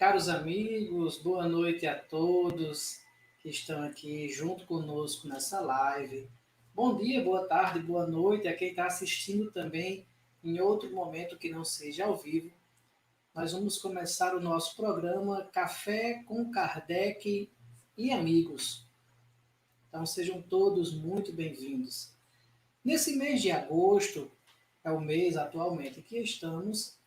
Caros amigos, boa noite a todos que estão aqui junto conosco nessa live. Bom dia, boa tarde, boa noite a quem está assistindo também em outro momento que não seja ao vivo. Nós vamos começar o nosso programa Café com Kardec e Amigos. Então sejam todos muito bem-vindos. Nesse mês de agosto, é o mês atualmente que estamos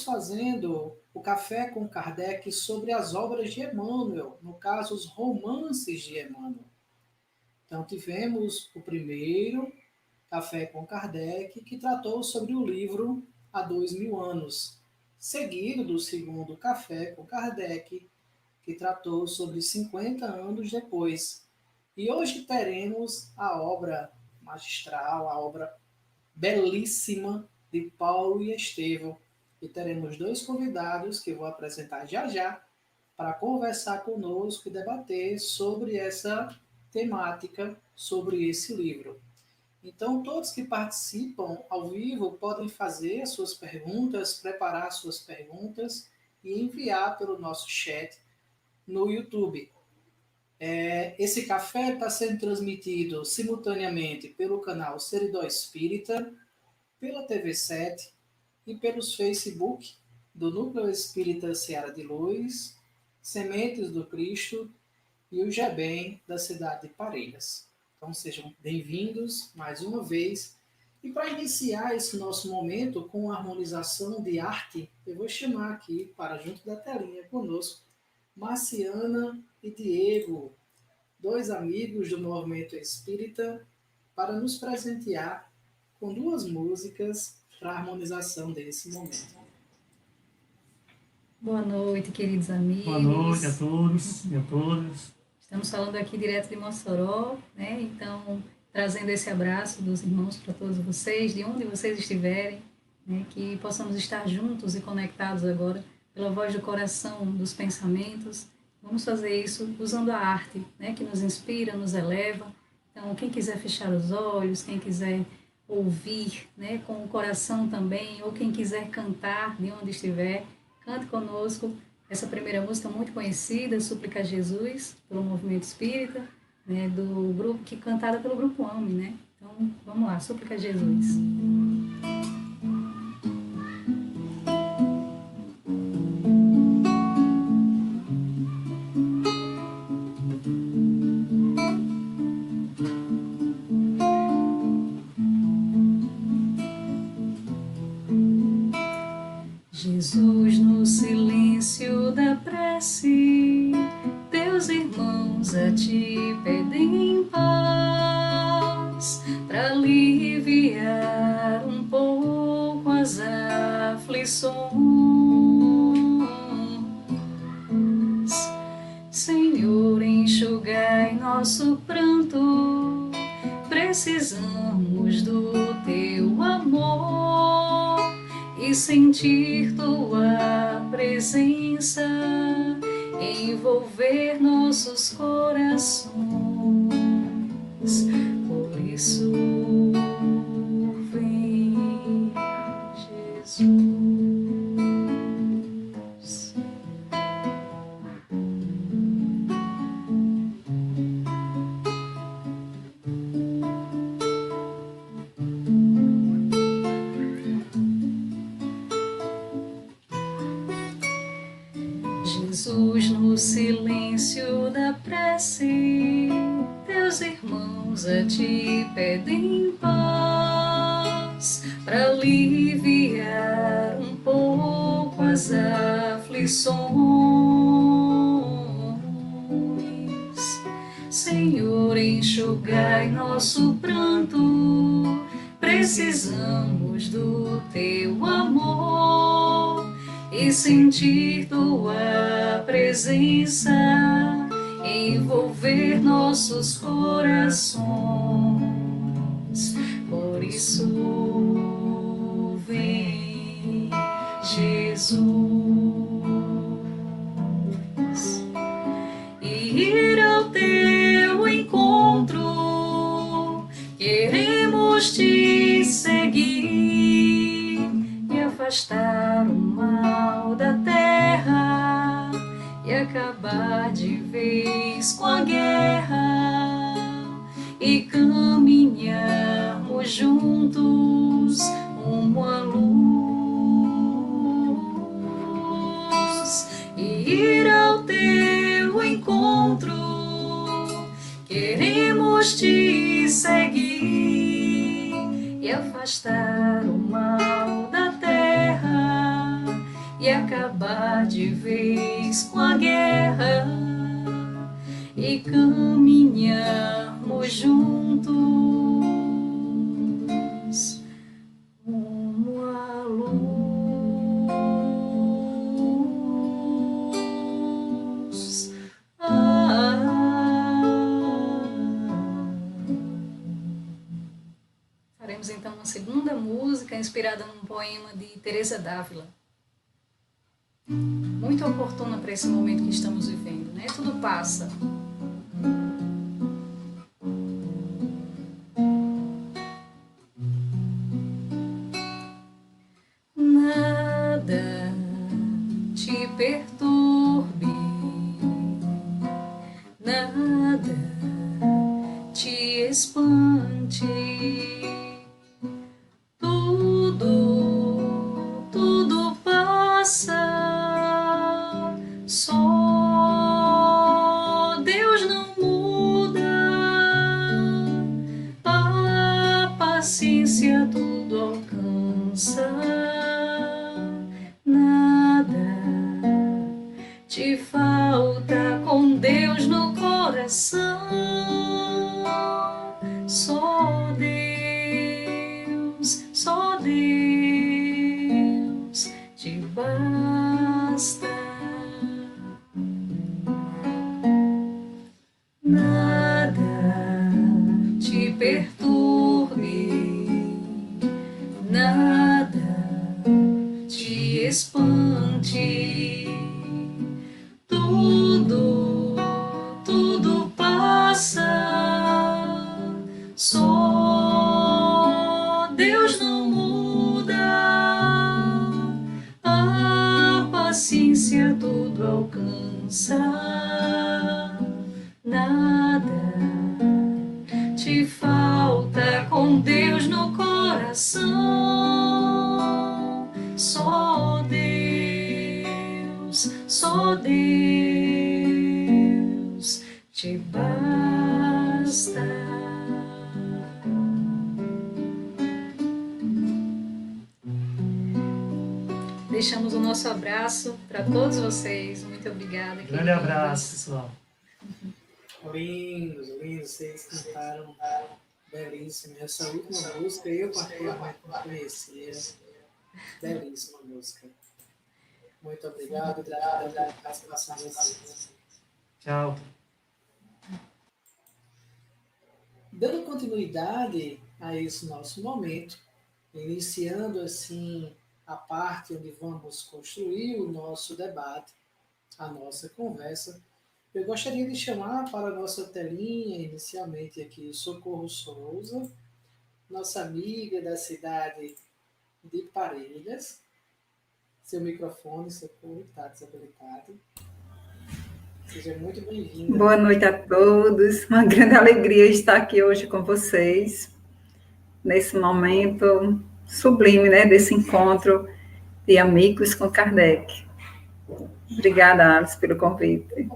fazendo o Café com Kardec sobre as obras de Emmanuel, no caso, os romances de Emmanuel. Então, tivemos o primeiro Café com Kardec, que tratou sobre o livro Há 2000 anos, seguido do segundo Café com Kardec, que tratou sobre 50 anos depois. E hoje teremos a obra magistral, a obra belíssima de Paulo e Estevão. E teremos dois convidados que eu vou apresentar já já para conversar conosco e debater sobre essa temática, sobre esse livro. Então, todos que participam ao vivo podem fazer as suas perguntas, preparar as suas perguntas e enviar pelo nosso chat no YouTube. Esse café está sendo transmitido simultaneamente pelo canal Seridó Espírita, pela TV7 e pelos Facebook do Núcleo Espírita Seara de Luz, Sementes do Cristo e o GEBEM da cidade de Parelhas. Então sejam bem-vindos mais uma vez. E para iniciar esse nosso momento com a harmonização de arte, eu vou chamar aqui para junto da telinha conosco Marciana e Diego, dois amigos do movimento espírita, para nos presentear com duas músicas para a harmonização desse momento. Boa noite, queridos amigos. Boa noite a todos e a todas. Estamos falando aqui direto de Mossoró, né? Então, trazendo esse abraço dos irmãos para todos vocês, de onde vocês estiverem, né? Que possamos estar juntos e conectados agora pela voz do coração, dos pensamentos. Vamos fazer isso usando a arte, né? Que nos inspira, nos eleva. Então, quem quiser fechar os olhos, quem quiser ouvir, né? Com o coração também, ou quem quiser cantar de onde estiver, cante conosco essa primeira música muito conhecida, Súplica a Jesus, pelo Movimento Espírita, né, do grupo, que cantada pelo Grupo AME, né? Então, vamos lá, Súplica a Jesus. Jesus, no silêncio da prece, teus irmãos a ti pedem paz, para aliviar um pouco as aflições. Senhor, enxugai nosso pranto, precisamos do teu amor e sentir tua presença envolver nossos corações. Por isso, vem, Jesus. Jesus, no silêncio da prece, teus irmãos a ti pedem paz, para aliviar um pouco as aflições. Senhor, enxugai nosso pranto, precisamos do teu amor e sentir tua presença envolver nossos corações. Por isso, vem, Jesus, e ir ao teu encontro. Queremos te seguir e afastar o mal da terra acabar de vez com a guerra e caminharmos juntos rumo à luz e ir ao teu encontro. Queremos te seguir e afastar o mal da terra e acabar de vez com a guerra e caminharmos juntos rumo à luz. Faremos então uma segunda música inspirada num poema de Teresa d'Ávila. Muito oportuna para esse momento que estamos vivendo, né? Tudo passa. Nada te perturbe, nada te espante. Tudo passa, só Deus não muda, a paciência tudo alcança, nada te falta com Deus no coração, só Deus te basta. Nada te perturbe, nada te espante. Tudo passa, só Deus não muda, a paciência tudo alcança, nada te falta com Deus no coração, só Deus te basta. Deixamos o nosso abraço para todos vocês. Muito obrigada. Grande abraço, pessoal. Lindos, vocês cantaram belíssimo. Essa última música eu particularmente não conhecia. Belíssima música. Muito obrigado pela participação de vocês. Tchau. Dando continuidade a esse nosso momento, iniciando assim a parte onde vamos construir o nosso debate, a nossa conversa, eu gostaria de chamar para a nossa telinha, inicialmente aqui, Socorro Souza, nossa amiga da cidade de Parelhas. Seu microfone, Socorro, está desabilitado. Seja muito bem-vinda. Boa noite a todos. Uma grande alegria estar aqui hoje com vocês, nesse momento sublime, né, desse encontro de amigos com Kardec. Obrigada, Alice, pelo convite.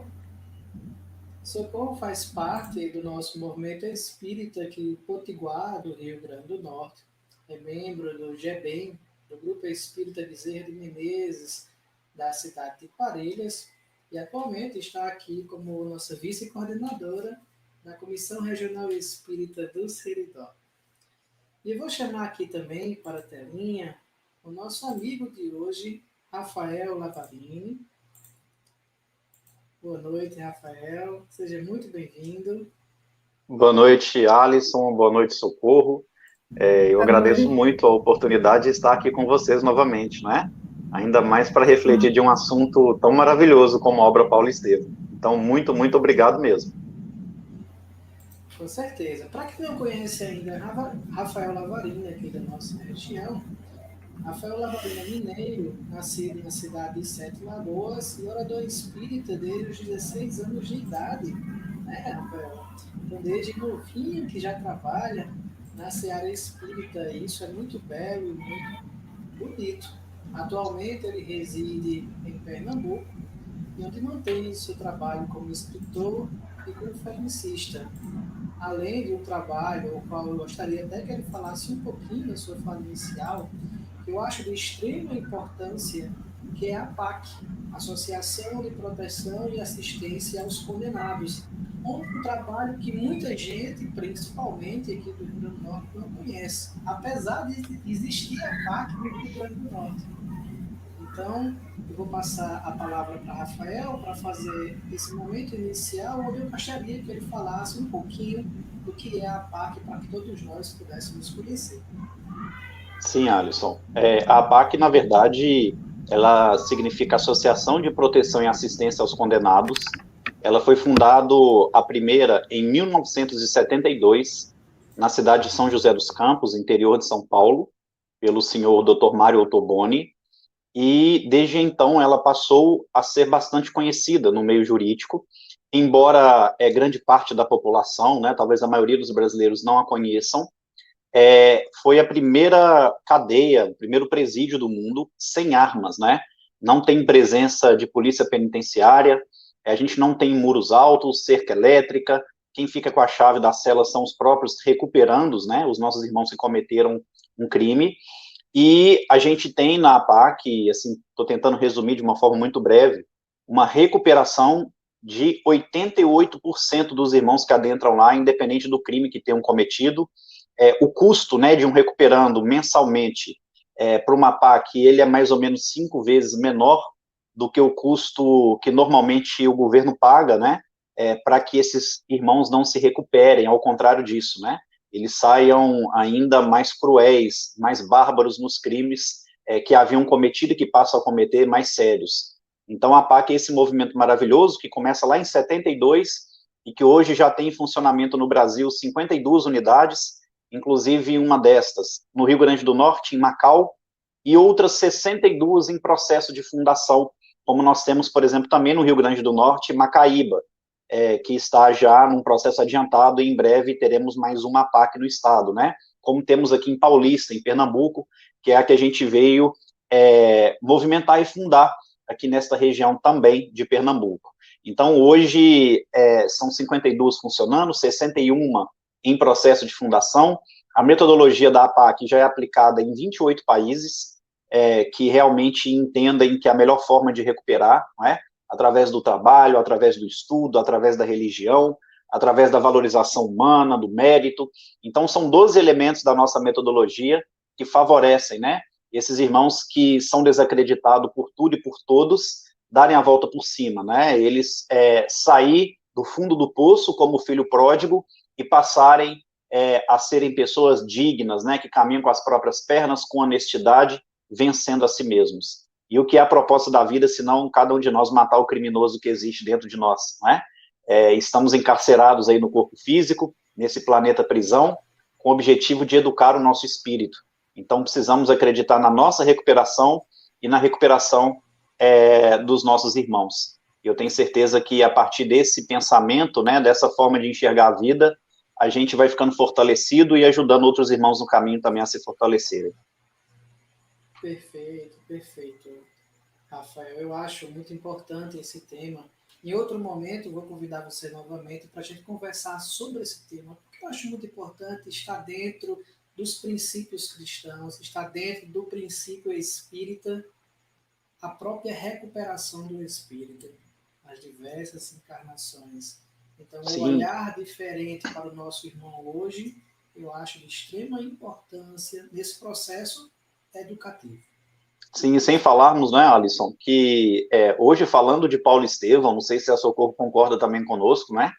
Socorro faz parte do nosso movimento espírita aqui em Potiguar, do Rio Grande do Norte. É membro do GEBEM, do Grupo Espírita Bezerra de Menezes, da cidade de Parelhas, e atualmente está aqui como nossa vice-coordenadora na Comissão Regional Espírita do Seridó. E eu vou chamar aqui também para a telinha o nosso amigo de hoje, Rafael Lavarini. Boa noite, Rafael. Seja muito bem-vindo. Boa noite, Alisson. Boa noite, Socorro. Eu agradeço muito a oportunidade de estar aqui com vocês novamente, né? Ainda mais para refletir de um assunto tão maravilhoso como a obra Paulo Estevam. Então, muito, muito obrigado mesmo. Com certeza. Para quem não conhece ainda Rafael Lavarini, aqui da nossa região, Rafael Lavarini é mineiro, nascido na cidade de Sete Lagoas e orador espírita desde os 16 anos de idade, né, Rafael? Então, desde novinho que já trabalha na seara espírita, isso é muito belo e muito bonito. Atualmente ele reside em Pernambuco, e onde mantém seu trabalho como escritor e conferencista. Além de um trabalho, o qual eu gostaria até que ele falasse um pouquinho da sua fala inicial, que eu acho de extrema importância, que é a APAC, Associação de Proteção e Assistência aos Condenados, um trabalho que muita gente, principalmente aqui do Rio Grande do Norte, não conhece, apesar de existir a APAC no Rio Grande do Norte. Então, eu vou passar a palavra para Rafael para fazer esse momento inicial, onde eu gostaria que ele falasse um pouquinho do que é a APAC, para que todos nós pudéssemos conhecer. Sim, Alisson. A APAC, na verdade, ela significa Associação de Proteção e Assistência aos Condenados. Ela foi fundada, a primeira, em 1972, na cidade de São José dos Campos, interior de São Paulo, pelo senhor Dr. Mário Ottoboni, e desde então ela passou a ser bastante conhecida no meio jurídico, embora grande parte da população, né, talvez a maioria dos brasileiros não a conheçam. Foi a primeira cadeia, o primeiro presídio do mundo sem armas, né? Não tem presença de polícia penitenciária, a gente não tem muros altos, cerca elétrica, quem fica com a chave da cela são os próprios recuperandos, né? Os nossos irmãos que cometeram um crime. E a gente tem na APAC, assim, estou tentando resumir de uma forma muito breve, uma recuperação de 88% dos irmãos que adentram lá, independente do crime que tenham cometido. O custo, né, de um recuperando mensalmente para uma APAC, ele é mais ou menos 5 vezes menor do que o custo que normalmente o governo paga, né, para que esses irmãos não se recuperem, ao contrário disso, né? Eles saiam ainda mais cruéis, mais bárbaros nos crimes que haviam cometido e que passam a cometer mais sérios. Então, a APAC é esse movimento maravilhoso que começa lá em 72 e que hoje já tem em funcionamento no Brasil 52 unidades, inclusive uma destas no Rio Grande do Norte, em Macau, e outras 62 em processo de fundação, como nós temos, por exemplo, também no Rio Grande do Norte, Macaíba, que está já num processo adiantado, e em breve teremos mais uma APAC no estado, né? Como temos aqui em Paulista, em Pernambuco, que é a que a gente veio movimentar e fundar aqui nesta região também de Pernambuco. Então, hoje, são 52 funcionando, 61 em processo de fundação. A metodologia da APAC já é aplicada em 28 países, que realmente entendem que a melhor forma de recuperar, não é? Através do trabalho, através do estudo, através da religião, através da valorização humana, do mérito. Então, são 12 elementos da nossa metodologia que favorecem, né, esses irmãos que são desacreditados por tudo e por todos, darem a volta por cima, né, eles sair do fundo do poço como filho pródigo e passarem a serem pessoas dignas, né, que caminham com as próprias pernas, com honestidade, vencendo a si mesmos. E o que é a proposta da vida, senão cada um de nós matar o criminoso que existe dentro de nós, não é? Estamos encarcerados aí no corpo físico, nesse planeta prisão, com o objetivo de educar o nosso espírito. Então, precisamos acreditar na nossa recuperação e na recuperação dos nossos irmãos. Eu tenho certeza que, a partir desse pensamento, né, dessa forma de enxergar a vida, a gente vai ficando fortalecido e ajudando outros irmãos no caminho também a se fortalecerem. Perfeito, perfeito, Rafael. Eu acho muito importante esse tema. Em outro momento, eu vou convidar você novamente para a gente conversar sobre esse tema, porque eu acho muito importante estar dentro dos princípios cristãos, estar dentro do princípio espírita, a própria recuperação do espírito, as diversas encarnações. Então, o olhar diferente para o nosso irmão hoje, eu acho de extrema importância nesse processo educativo. Sim, sem falarmos, né, Alisson, que hoje, falando de Paulo Estevão, não sei se a Socorro concorda também conosco, né,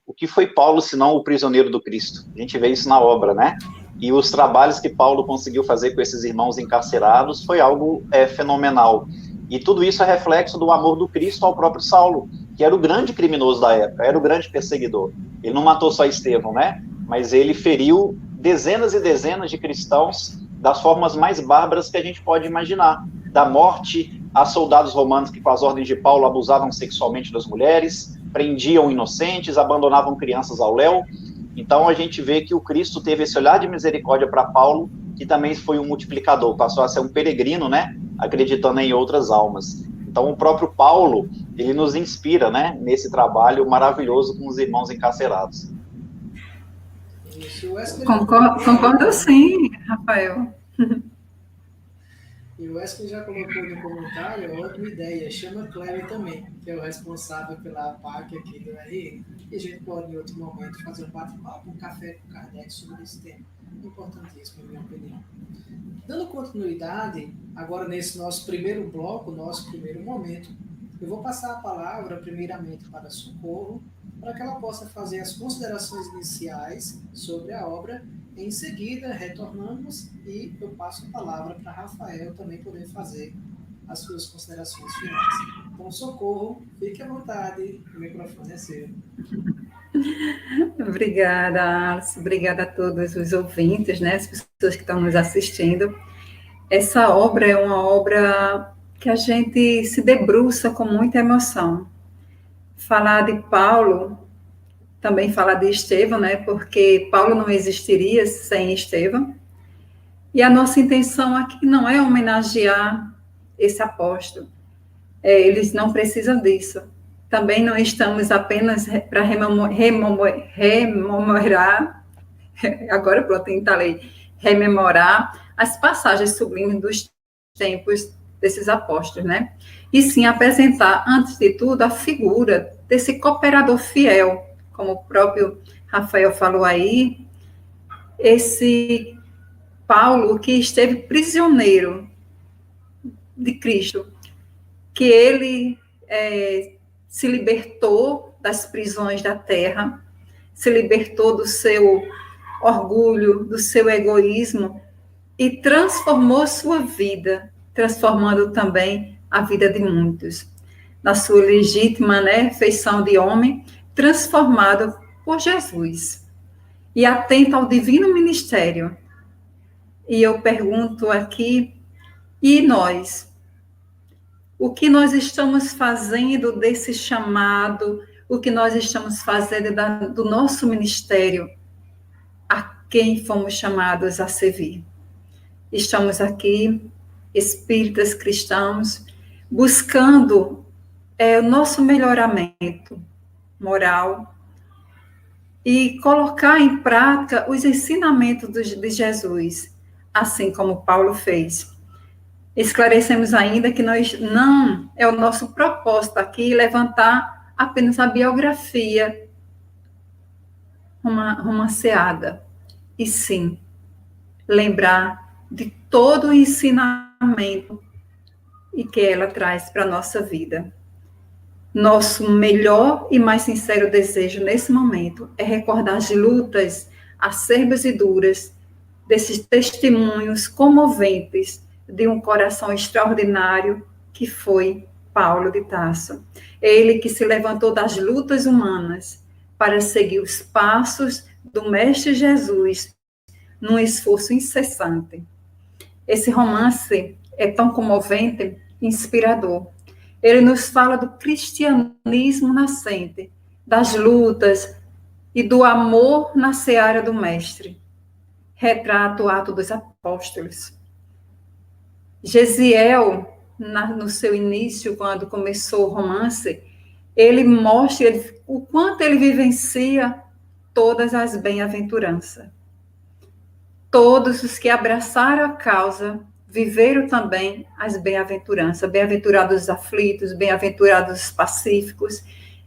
o que foi Paulo, senão o prisioneiro do Cristo? A gente vê isso na obra, né, e os trabalhos que Paulo conseguiu fazer com esses irmãos encarcerados foi algo fenomenal, e tudo isso é reflexo do amor do Cristo ao próprio Saulo, que era o grande criminoso da época, era o grande perseguidor. Ele não matou só Estevão, né, mas ele feriu dezenas e dezenas de cristãos das formas mais bárbaras que a gente pode imaginar. da morte a soldados romanos que, com as ordens de Paulo, abusavam sexualmente das mulheres, prendiam inocentes, abandonavam crianças ao léu. Então, a gente vê que o Cristo teve esse olhar de misericórdia para Paulo, que também foi um multiplicador, passou a ser um peregrino, né, acreditando em outras almas. Então, o próprio Paulo, ele nos inspira, né, nesse trabalho maravilhoso com os irmãos encarcerados. Concordo sim, Rafael. E o Wesley já colocou no comentário, ótima ideia, chama Cléber também, que é o responsável pela PAC aqui do RN, e a gente pode, em outro momento, fazer um bate-papo, um café com Kardec sobre esse tema. Importantíssimo, na minha opinião. Dando continuidade, agora nesse nosso primeiro bloco, nosso primeiro momento, eu vou passar a palavra primeiramente para Socorro, para que ela possa fazer as considerações iniciais sobre a obra. Em seguida, retornamos e eu passo a palavra para Rafael também poder fazer as suas considerações finais. Então, Socorro, fique à vontade, o microfone é seu. Obrigada, Alice. Obrigada a todos os ouvintes, né, as pessoas que estão nos assistindo. Essa obra é uma obra que a gente se debruça com muita emoção. Falar de Paulo, também falar de Estevão, né, porque Paulo não existiria sem Estevão. E a nossa intenção aqui não é homenagear esse apóstolo. Eles não precisam disso. Também não estamos apenas para rememorar, agora pronto, entalei, rememorar as passagens sublimes dos tempos desses apóstolos, né? E sim apresentar, antes de tudo, a figura desse cooperador fiel, como o próprio Rafael falou aí, esse Paulo que esteve prisioneiro de Cristo, que ele se libertou das prisões da terra, se libertou do seu orgulho, do seu egoísmo e transformou sua vida, transformando também a vida de muitos. Na sua legítima, né, feição de homem, transformado por Jesus e atento ao divino ministério. E eu pergunto aqui, e nós? O que nós estamos fazendo desse chamado, o que nós estamos fazendo do nosso ministério, a quem fomos chamados a servir? Estamos aqui, espíritas cristãos, buscando o nosso melhoramento moral e colocar em prática os ensinamentos de Jesus, assim como Paulo fez. Esclarecemos ainda que não é o nosso propósito aqui levantar apenas a biografia romanceada, e sim lembrar de todo o ensinamento e que ela traz para a nossa vida. Nosso melhor e mais sincero desejo nesse momento é recordar as lutas acerbas e duras desses testemunhos comoventes de um coração extraordinário que foi Paulo de Tarso. Ele que se levantou das lutas humanas para seguir os passos do Mestre Jesus num esforço incessante. Esse romance é tão comovente e inspirador. Ele nos fala do cristianismo nascente, das lutas e do amor na seara do Mestre. Retrata o ato dos apóstolos. Gesiel, no seu início, quando começou o romance, ele mostra o quanto ele vivencia todas as bem-aventuranças. Todos os que abraçaram a causa viveram também as bem-aventuranças, bem-aventurados os aflitos, bem-aventurados os pacíficos,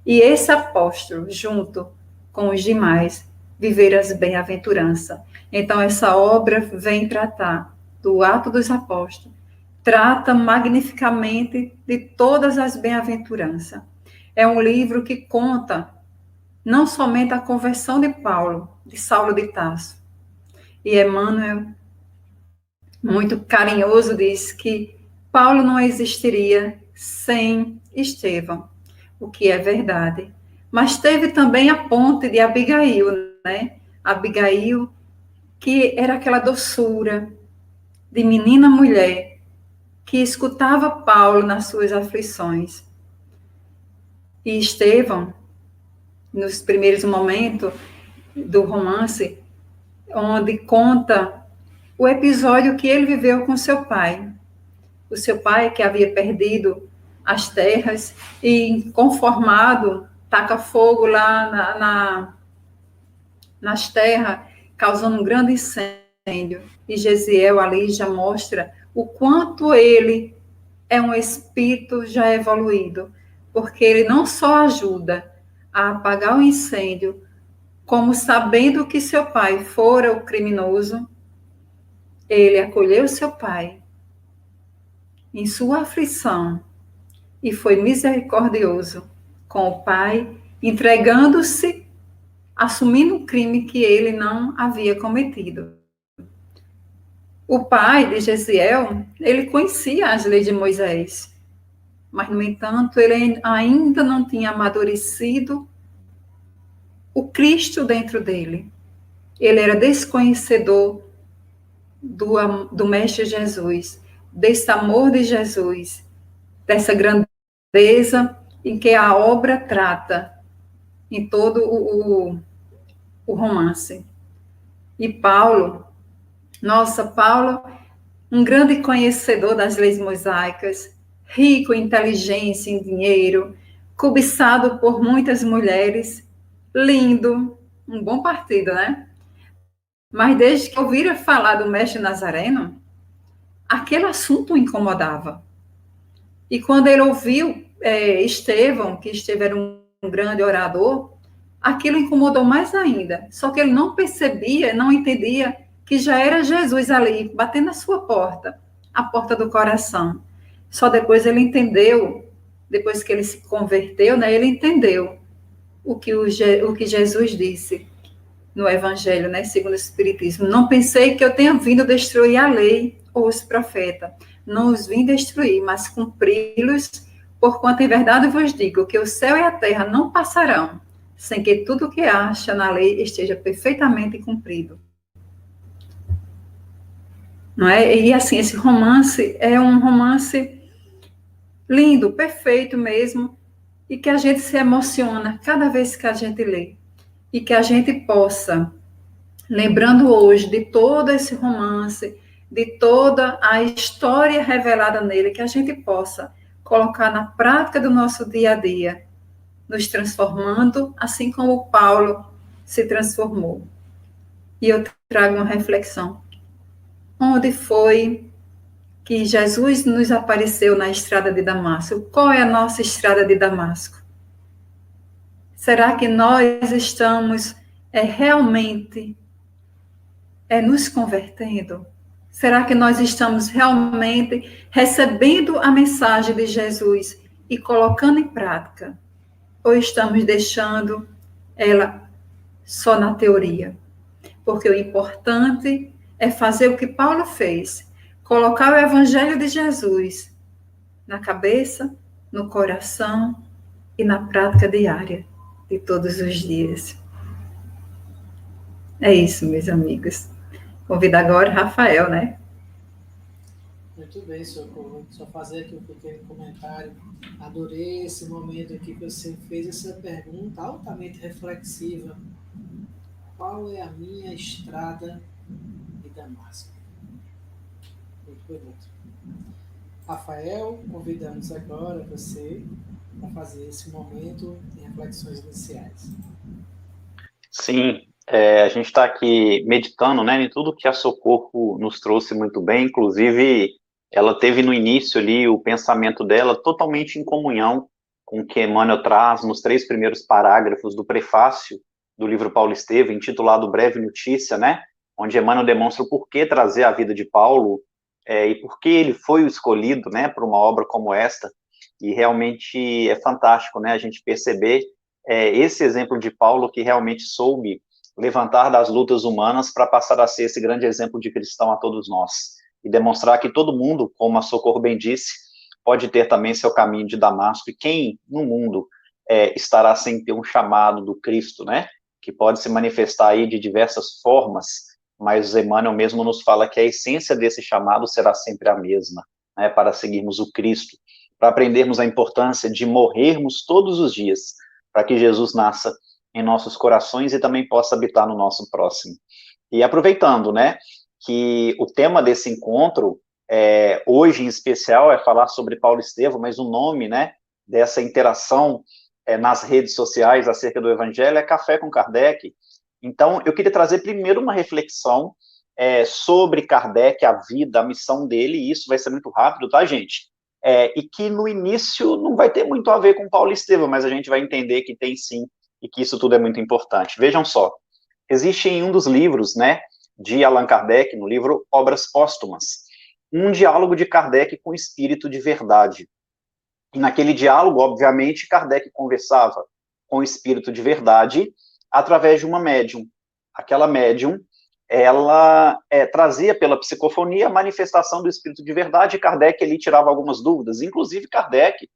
e esse apóstolo, junto com os demais, viveram as bem-aventuranças. Então, essa obra vem tratar do ato dos apóstolos, trata magnificamente de todas as bem-aventuranças. É um livro que conta não somente a conversão de Paulo, de Saulo de Tarso, e Emmanuel, muito carinhoso, diz que Paulo não existiria sem Estevão, o que é verdade. Mas teve também a ponte de Abigail, né? Abigail, que era aquela doçura de menina mulher, que escutava Paulo nas suas aflições. E Estevão, nos primeiros momentos do romance, onde conta o episódio que ele viveu com seu pai. O seu pai que havia perdido as terras e, inconformado, taca fogo lá nas terras, causando um grande incêndio. E Gesiel ali já mostra o quanto ele é um espírito já evoluído, porque ele não só ajuda a apagar o incêndio, como sabendo que seu pai fora o criminoso, ele acolheu seu pai em sua aflição e foi misericordioso com o pai, entregando-se, assumindo um crime que ele não havia cometido. O pai de Gesiel, ele conhecia as leis de Moisés, mas, no entanto, ele ainda não tinha amadurecido o Cristo dentro dele. Ele era desconhecedor do Mestre Jesus, desse amor de Jesus, dessa grandeza em que a obra trata em todo o romance. E Paulo, Paulo, um grande conhecedor das leis mosaicas, rico em inteligência, em dinheiro, cobiçado por muitas mulheres, lindo, um bom partido, né? Mas desde que ouvira falar do mestre Nazareno, aquele assunto o incomodava. E quando ele ouviu Estevão, que Estevão era um grande orador, aquilo incomodou mais ainda. Só que ele não percebia, não entendia que já era Jesus ali, batendo a sua porta, a porta do coração. Só depois ele entendeu, depois que ele se converteu, né, ele entendeu o que Jesus disse no Evangelho, né, segundo o Espiritismo. Não pensei que eu tenha vindo destruir a lei ou os profetas. Não os vim destruir, mas cumpri-los, porquanto em verdade vos digo que o céu e a terra não passarão, sem que tudo o que acha na lei esteja perfeitamente cumprido. Não é? E assim, esse romance é um romance lindo, perfeito mesmo, e que a gente se emociona cada vez que a gente lê. E que a gente possa, lembrando hoje de todo esse romance, de toda a história revelada nele, que a gente possa colocar na prática do nosso dia a dia, nos transformando, assim como Paulo se transformou. E eu trago uma reflexão. Onde foi que Jesus nos apareceu na estrada de Damasco? Qual é a nossa estrada de Damasco? Será que nós estamos realmente nos convertendo? Será que nós estamos realmente recebendo a mensagem de Jesus e colocando em prática? Ou estamos deixando ela só na teoria? Porque o importante é fazer o que Paulo fez, colocar o Evangelho de Jesus na cabeça, no coração e na prática diária de todos os dias. É isso, meus amigos. Convido agora Rafael, né? Muito bem, Socorro. Só fazer aqui um pequeno comentário. Adorei esse momento aqui que você fez essa pergunta altamente reflexiva. Qual é a minha estrada de Damasco? Muito bonito. Rafael, convidamos agora você para fazer esse momento de reflexões iniciais. Sim, a gente está aqui meditando, né, em tudo que a Socorro nos trouxe muito bem, inclusive ela teve no início ali o pensamento dela totalmente em comunhão com o que Emmanuel traz nos 3 primeiros parágrafos do prefácio do livro Paulo Estevam, intitulado Breve Notícia, né, onde Emmanuel demonstra o porquê trazer a vida de Paulo e por que ele foi o escolhido, né, para uma obra como esta. E realmente é fantástico, né, a gente perceber esse exemplo de Paulo que realmente soube levantar das lutas humanas para passar a ser esse grande exemplo de cristão a todos nós. E demonstrar que todo mundo, como a Socorro bem disse, pode ter também seu caminho de Damasco. E quem no mundo estará sem ter um chamado do Cristo, né? Que pode se manifestar aí de diversas formas, mas Emmanuel mesmo nos fala que a essência desse chamado será sempre a mesma. né, para seguirmos o Cristo, para aprendermos a importância de morrermos todos os dias, para que Jesus nasça em nossos corações e também possa habitar no nosso próximo. E aproveitando, né, que o tema desse encontro, hoje em especial, é falar sobre Paulo Estevão, mas o nome, né, dessa interação nas redes sociais acerca do Evangelho é Café com Kardec. Então, eu queria trazer primeiro uma reflexão sobre Kardec, a vida, a missão dele, e isso vai ser muito rápido, tá, gente? E que no início não vai ter muito a ver com Paulo Estevão, mas a gente vai entender que tem sim, e que isso tudo é muito importante. Vejam só, existe em um dos livros, né, de Allan Kardec, no livro Obras Póstumas, um diálogo de Kardec com o espírito de verdade. E naquele diálogo, obviamente, Kardec conversava com o espírito de verdade através de uma médium. Aquela médium, ela trazia pela psicofonia a manifestação do espírito de verdade, e Kardec ali tirava algumas dúvidas. Inclusive, Kardec,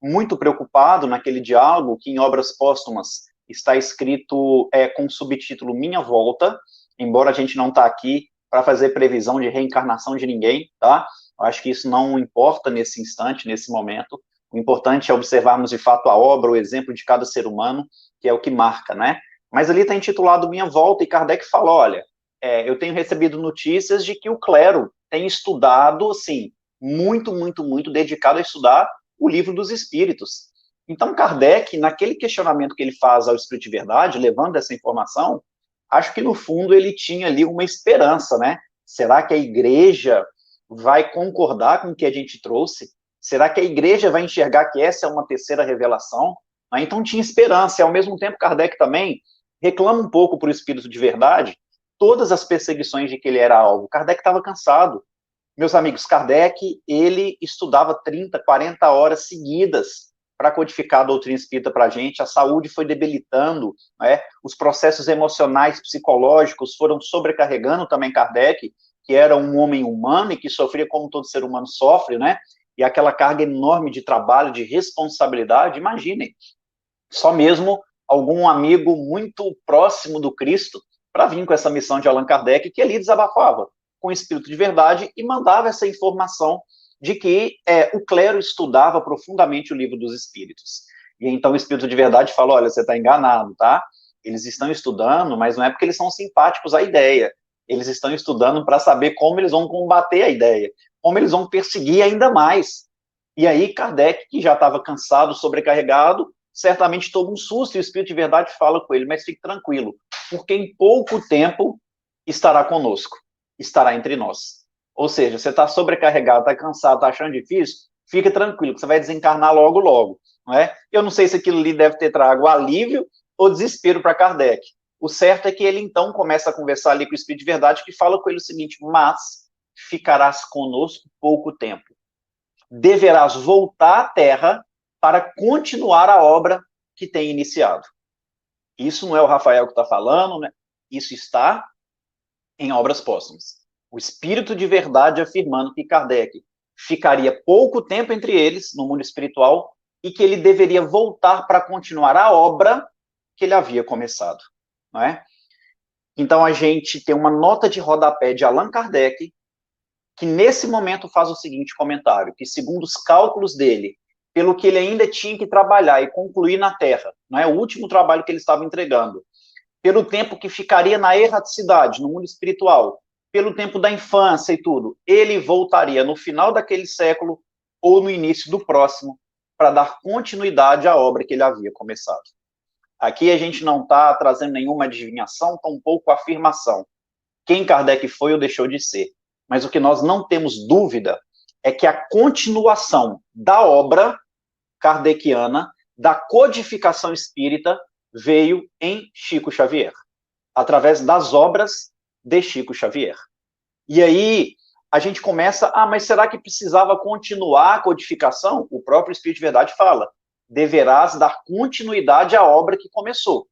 muito preocupado naquele diálogo, que em Obras Póstumas está escrito com o subtítulo Minha Volta, embora a gente não está aqui para fazer previsão de reencarnação de ninguém, tá? Eu acho que isso não importa nesse instante, nesse momento. O importante é observarmos de fato a obra, o exemplo de cada ser humano, que é o que marca, né? Mas ali está intitulado Minha Volta, e Kardec fala, olha, eu tenho recebido notícias de que o clero tem estudado, assim, muito, muito, muito dedicado a estudar o Livro dos Espíritos. Então, Kardec, naquele questionamento que ele faz ao Espírito de Verdade, levando essa informação, acho que, no fundo, ele tinha ali uma esperança, né? Será que a igreja vai concordar com o que a gente trouxe? Será que a igreja vai enxergar que essa é uma terceira revelação? Então, tinha esperança. E, ao mesmo tempo, Kardec também reclama um pouco para o Espírito de Verdade todas as perseguições de que ele era alvo. Kardec estava cansado. Meus amigos, Kardec, ele estudava 30, 40 horas seguidas para codificar a doutrina espírita para a gente. A saúde foi debilitando, né? Os processos emocionais, psicológicos foram sobrecarregando também Kardec, que era um homem humano e que sofria como todo ser humano sofre, né? E aquela carga enorme de trabalho, de responsabilidade, imaginem, só mesmo algum amigo muito próximo do Cristo para vir com essa missão de Allan Kardec, que ali desabafava com o Espírito de Verdade e mandava essa informação de que o clero estudava profundamente o Livro dos Espíritos. E então o Espírito de Verdade fala, olha, você está enganado, tá? Eles estão estudando, mas não é porque eles são simpáticos à ideia. Eles estão estudando para saber como eles vão combater a ideia, como eles vão perseguir ainda mais. E aí Kardec, que já estava cansado, sobrecarregado, certamente toma um susto, e o Espírito de Verdade fala com ele, mas fique tranquilo, porque em pouco tempo estará conosco, estará entre nós. Ou seja, você está sobrecarregado, está cansado, está achando difícil, fica tranquilo, que você vai desencarnar logo, logo. Não é? Eu não sei se aquilo ali deve ter trago alívio ou desespero para Kardec. O certo é que ele, então, começa a conversar ali com o Espírito de Verdade, que fala com ele o seguinte, mas ficarás conosco pouco tempo. Deverás voltar à Terra para continuar a obra que tem iniciado. Isso não é o Rafael que está falando, né? Isso está em Obras Póstumas. O Espírito de Verdade afirmando que Kardec ficaria pouco tempo entre eles, no mundo espiritual, e que ele deveria voltar para continuar a obra que ele havia começado. Não é? Então, a gente tem uma nota de rodapé de Allan Kardec, que nesse momento faz o seguinte comentário, que segundo os cálculos dele, pelo que ele ainda tinha que trabalhar e concluir na Terra, não é o último trabalho que ele estava entregando, pelo tempo que ficaria na erraticidade, no mundo espiritual, pelo tempo da infância e tudo, ele voltaria no final daquele século ou no início do próximo para dar continuidade à obra que ele havia começado. Aqui a gente não está trazendo nenhuma adivinhação, tampouco afirmação. Quem Kardec foi ou deixou de ser. Mas o que nós não temos dúvida é que a continuação da obra kardeciana, da codificação espírita, veio em Chico Xavier, através das obras de Chico Xavier. E aí a gente começa, mas será que precisava continuar a codificação? O próprio Espírito de Verdade fala, deverás dar continuidade à obra que começou.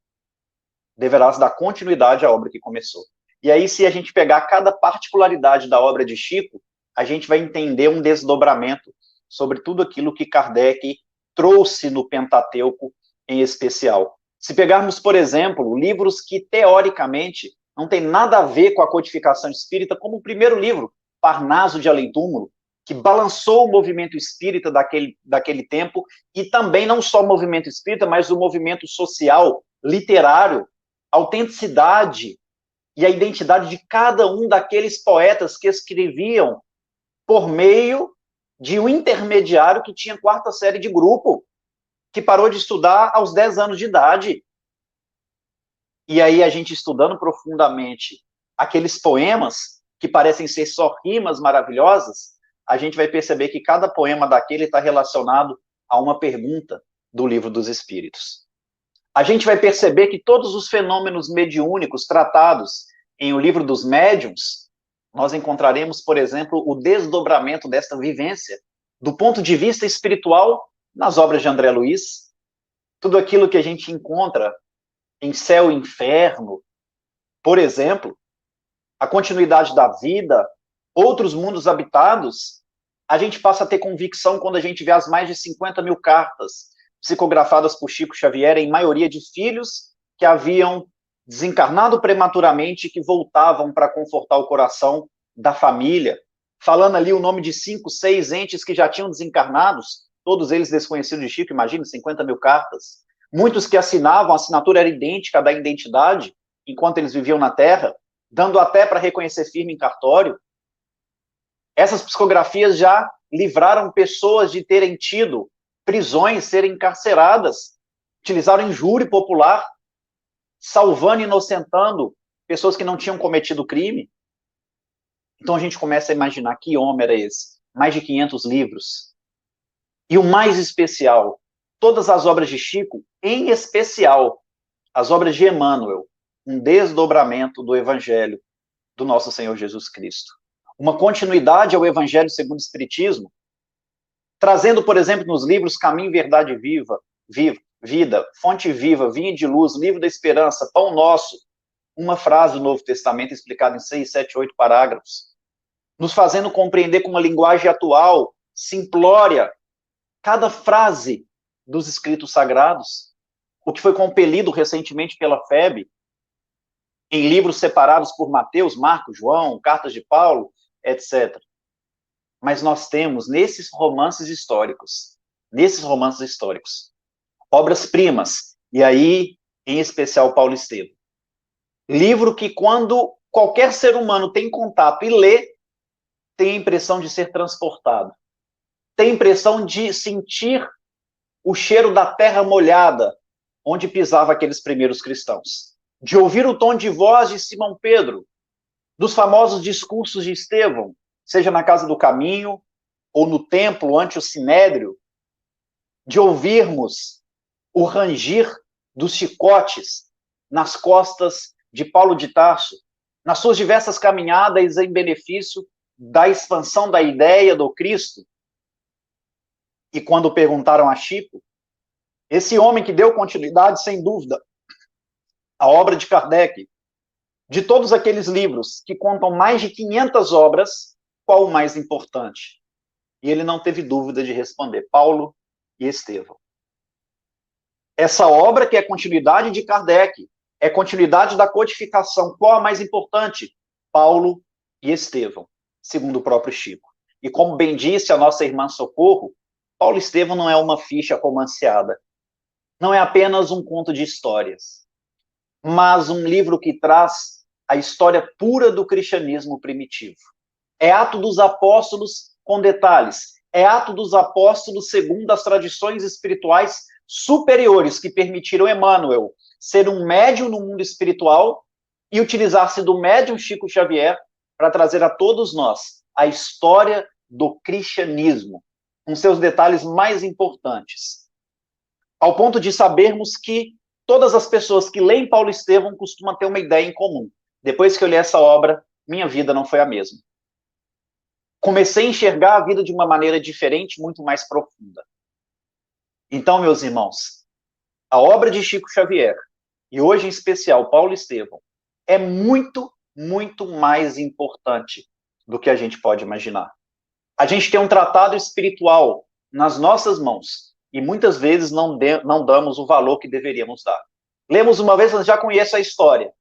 Deverás dar continuidade à obra que começou. E aí, se a gente pegar cada particularidade da obra de Chico, a gente vai entender um desdobramento sobre tudo aquilo que Kardec trouxe no Pentateuco em especial. Se pegarmos, por exemplo, livros que, teoricamente, não tem nada a ver com a codificação espírita, como o primeiro livro, Parnaso de Além Túmulo, que balançou o movimento espírita daquele tempo, e também não só o movimento espírita, mas o movimento social, literário, a autenticidade e a identidade de cada um daqueles poetas que escreviam por meio de um intermediário que tinha 4ª série de grupo, que parou de estudar aos 10 anos de idade. E aí a gente estudando profundamente aqueles poemas, que parecem ser só rimas maravilhosas, a gente vai perceber que cada poema daquele está relacionado a uma pergunta do Livro dos Espíritos. A gente vai perceber que todos os fenômenos mediúnicos tratados em O Livro dos Médiuns, nós encontraremos, por exemplo, o desdobramento desta vivência do ponto de vista espiritual nas obras de André Luiz. Tudo aquilo que a gente encontra em Céu e Inferno, por exemplo, a continuidade da vida, outros mundos habitados, a gente passa a ter convicção quando a gente vê as mais de 50 mil cartas psicografadas por Chico Xavier, em maioria de filhos que haviam desencarnado prematuramente e que voltavam para confortar o coração da família, falando ali o nome de 5, 6 entes que já tinham desencarnados, todos eles desconhecidos de Chico, imagina, 50 mil cartas. Muitos que assinavam, a assinatura era idêntica da identidade, enquanto eles viviam na Terra, dando até para reconhecer firme em cartório. Essas psicografias já livraram pessoas de terem tido prisões, serem encarceradas, utilizaram injúria popular, salvando e inocentando pessoas que não tinham cometido crime. Então a gente começa a imaginar que homem era esse. Mais de 500 livros. E o mais especial, todas as obras de Chico, em especial as obras de Emmanuel, um desdobramento do Evangelho do nosso Senhor Jesus Cristo. Uma continuidade ao Evangelho segundo o Espiritismo, trazendo, por exemplo, nos livros Caminho, Verdade Vida, Fonte Viva, Vinha de Luz, Livro da Esperança, Pão Nosso, uma frase do Novo Testamento explicada em 6, 7, 8 parágrafos, nos fazendo compreender com uma linguagem atual, simplória, cada frase dos escritos sagrados, o que foi compelido recentemente pela FEB, em livros separados por Mateus, Marcos, João, Cartas de Paulo, etc. Mas nós temos, nesses romances históricos, obras-primas, e aí, em especial, Paulo Estevam. Livro que, quando qualquer ser humano tem contato e lê, tem a impressão de ser transportado. Tem a impressão de sentir o cheiro da terra molhada, onde pisava aqueles primeiros cristãos. De ouvir o tom de voz de Simão Pedro, dos famosos discursos de Estevão, seja na Casa do Caminho, ou no templo ante o Sinédrio, de ouvirmos o rangir dos chicotes nas costas de Paulo de Tarso, nas suas diversas caminhadas em benefício da expansão da ideia do Cristo. E quando perguntaram a Chico, esse homem que deu continuidade, sem dúvida, à obra de Kardec, de todos aqueles livros que contam mais de 500 obras, qual o mais importante? E ele não teve dúvida de responder, Paulo e Estevão. Essa obra que é continuidade de Kardec, é continuidade da codificação, qual a mais importante? Paulo e Estevão, segundo o próprio Chico. E como bem disse a nossa irmã Socorro, Paulo e Estevão não é uma ficha romanceada, não é apenas um conto de histórias, mas um livro que traz a história pura do cristianismo primitivo. É Atos dos Apóstolos com detalhes, é Atos dos Apóstolos segundo as tradições espirituais superiores que permitiram Emmanuel ser um médium no mundo espiritual e utilizar-se do médium Chico Xavier para trazer a todos nós a história do cristianismo, com seus detalhes mais importantes, ao ponto de sabermos que todas as pessoas que leem Paulo Estevam costumam ter uma ideia em comum. Depois que eu li essa obra, minha vida não foi a mesma. Comecei a enxergar a vida de uma maneira diferente, muito mais profunda. Então, meus irmãos, a obra de Chico Xavier, e hoje em especial Paulo Estevam, é muito, muito mais importante do que a gente pode imaginar. A gente tem um tratado espiritual nas nossas mãos, e muitas vezes não damos o valor que deveríamos dar. Lemos uma vez, mas já conheço a história.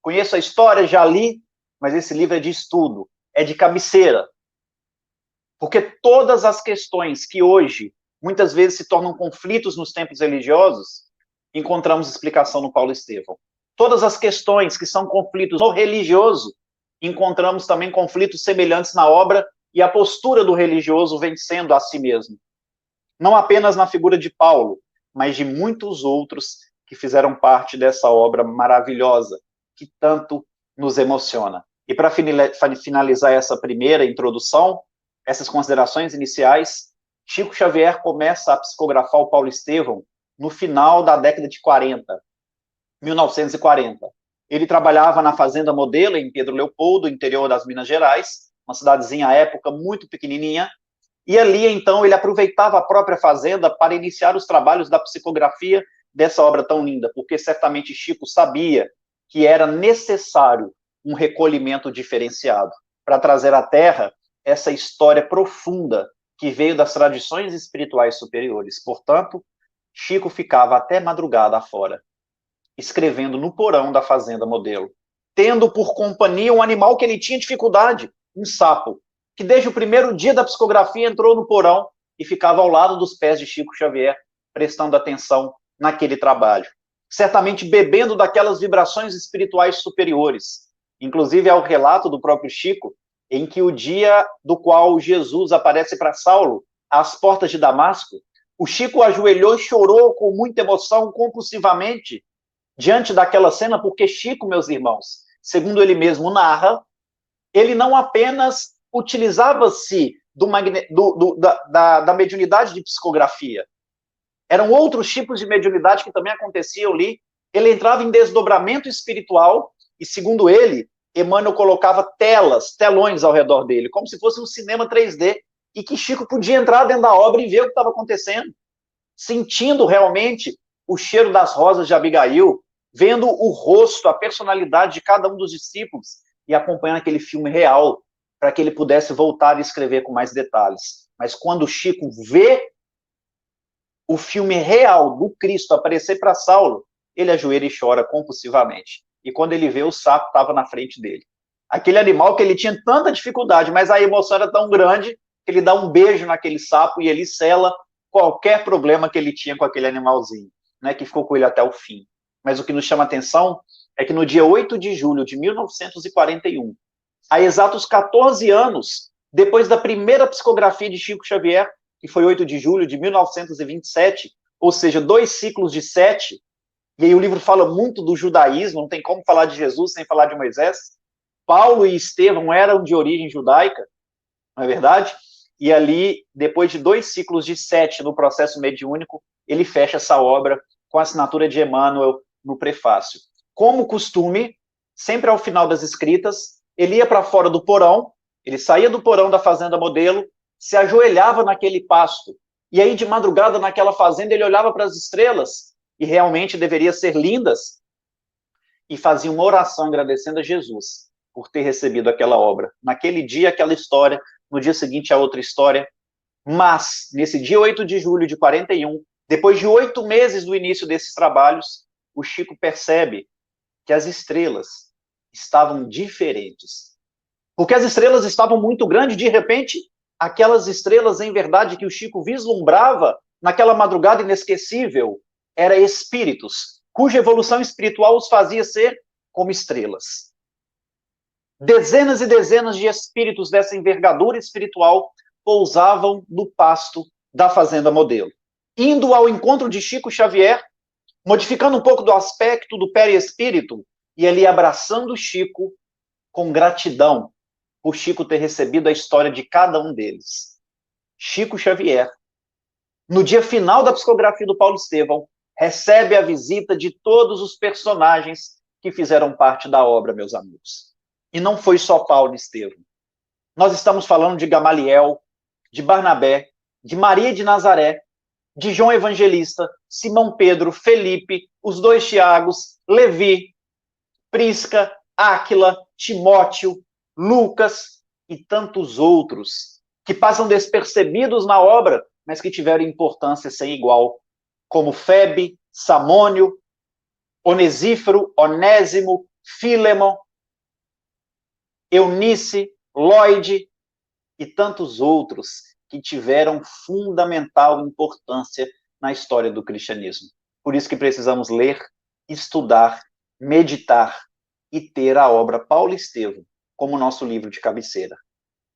Conheço a história, já li, mas esse livro é de estudo, é de cabeceira. Porque todas as questões que hoje, muitas vezes, se tornam conflitos nos tempos religiosos, encontramos explicação no Paulo Estevão. Todas as questões que são conflitos no religioso, encontramos também conflitos semelhantes na obra e a postura do religioso vencendo a si mesmo. Não apenas na figura de Paulo, mas de muitos outros que fizeram parte dessa obra maravilhosa, que tanto nos emociona. E para finalizar essa primeira introdução, essas considerações iniciais, Chico Xavier começa a psicografar o Paulo Estevão no final da década de 40, 1940. Ele trabalhava na Fazenda Modelo, em Pedro Leopoldo, interior das Minas Gerais, uma cidadezinha à época muito pequenininha, e ali, então, ele aproveitava a própria fazenda para iniciar os trabalhos da psicografia dessa obra tão linda, porque certamente Chico sabia que era necessário um recolhimento diferenciado para trazer à Terra essa história profunda que veio das tradições espirituais superiores. Portanto, Chico ficava até madrugada afora, escrevendo no porão da Fazenda Modelo, tendo por companhia um animal que ele tinha dificuldade, um sapo, que desde o primeiro dia da psicografia entrou no porão e ficava ao lado dos pés de Chico Xavier, prestando atenção naquele trabalho. Certamente bebendo daquelas vibrações espirituais superiores. Inclusive, há o relato do próprio Chico, em que o dia do qual Jesus aparece para Saulo, às portas de Damasco, o Chico ajoelhou e chorou com muita emoção, compulsivamente, diante daquela cena, porque Chico, meus irmãos, segundo ele mesmo narra, ele não apenas utilizava-se da mediunidade de psicografia. Eram outros tipos de mediunidade que também aconteciam ali. Ele entrava em desdobramento espiritual e, segundo ele, Emmanuel colocava telões ao redor dele, como se fosse um cinema 3D, e que Chico podia entrar dentro da obra e ver o que estava acontecendo, sentindo realmente o cheiro das rosas de Abigail, vendo o rosto, a personalidade de cada um dos discípulos e acompanhando aquele filme real, para que ele pudesse voltar a escrever com mais detalhes. Mas quando Chico vê o filme real do Cristo aparecer para Saulo, ele ajoelha e chora compulsivamente. E quando ele vê, o sapo estava na frente dele. Aquele animal que ele tinha tanta dificuldade, mas a emoção era tão grande que ele dá um beijo naquele sapo e ele sela qualquer problema que ele tinha com aquele animalzinho, né, que ficou com ele até o fim. Mas o que nos chama a atenção é que no dia 8 de julho de 1941, há exatos 14 anos, depois da primeira psicografia de Chico Xavier, que foi 8 de julho de 1927, ou seja, 2 ciclos de 7, e aí o livro fala muito do judaísmo, não tem como falar de Jesus sem falar de Moisés. Paulo e Estevão eram de origem judaica, não é verdade? E ali, depois de 2 ciclos de 7 no processo mediúnico, ele fecha essa obra com a assinatura de Emmanuel no prefácio. Como costume, sempre ao final das escritas, ele ia para fora do porão, ele saía do porão da Fazenda Modelo, se ajoelhava naquele pasto, e aí de madrugada naquela fazenda ele olhava para as estrelas, e realmente deveria ser lindas, e fazia uma oração agradecendo a Jesus por ter recebido aquela obra. Naquele dia, aquela história, no dia seguinte, a outra história, mas, nesse dia 8 de julho de 41, depois de 8 meses do início desses trabalhos, o Chico percebe que as estrelas estavam diferentes. Porque as estrelas estavam muito grandes, de repente, aquelas estrelas, em verdade, que o Chico vislumbrava naquela madrugada inesquecível, eram espíritos, cuja evolução espiritual os fazia ser como estrelas. Dezenas e dezenas de espíritos dessa envergadura espiritual pousavam no pasto da Fazenda Modelo, indo ao encontro de Chico Xavier, modificando um pouco do aspecto do perispírito, e ali abraçando Chico com gratidão por Chico ter recebido a história de cada um deles. Chico Xavier, no dia final da psicografia do Paulo Estevão, recebe a visita de todos os personagens que fizeram parte da obra, meus amigos. E não foi só Paulo e Estevão. Nós estamos falando de Gamaliel, de Barnabé, de Maria de Nazaré, de João Evangelista, Simão Pedro, Felipe, os 2 Tiagos, Levi, Prisca, Áquila, Timóteo, Lucas e tantos outros que passam despercebidos na obra, mas que tiveram importância sem igual, como Febe, Samônio, Onesíforo, Onésimo, Fílemon, Eunice, Lloyd, e tantos outros que tiveram fundamental importância na história do cristianismo. Por isso que precisamos ler, estudar, meditar e ter a obra Paulo Estevão como nosso livro de cabeceira.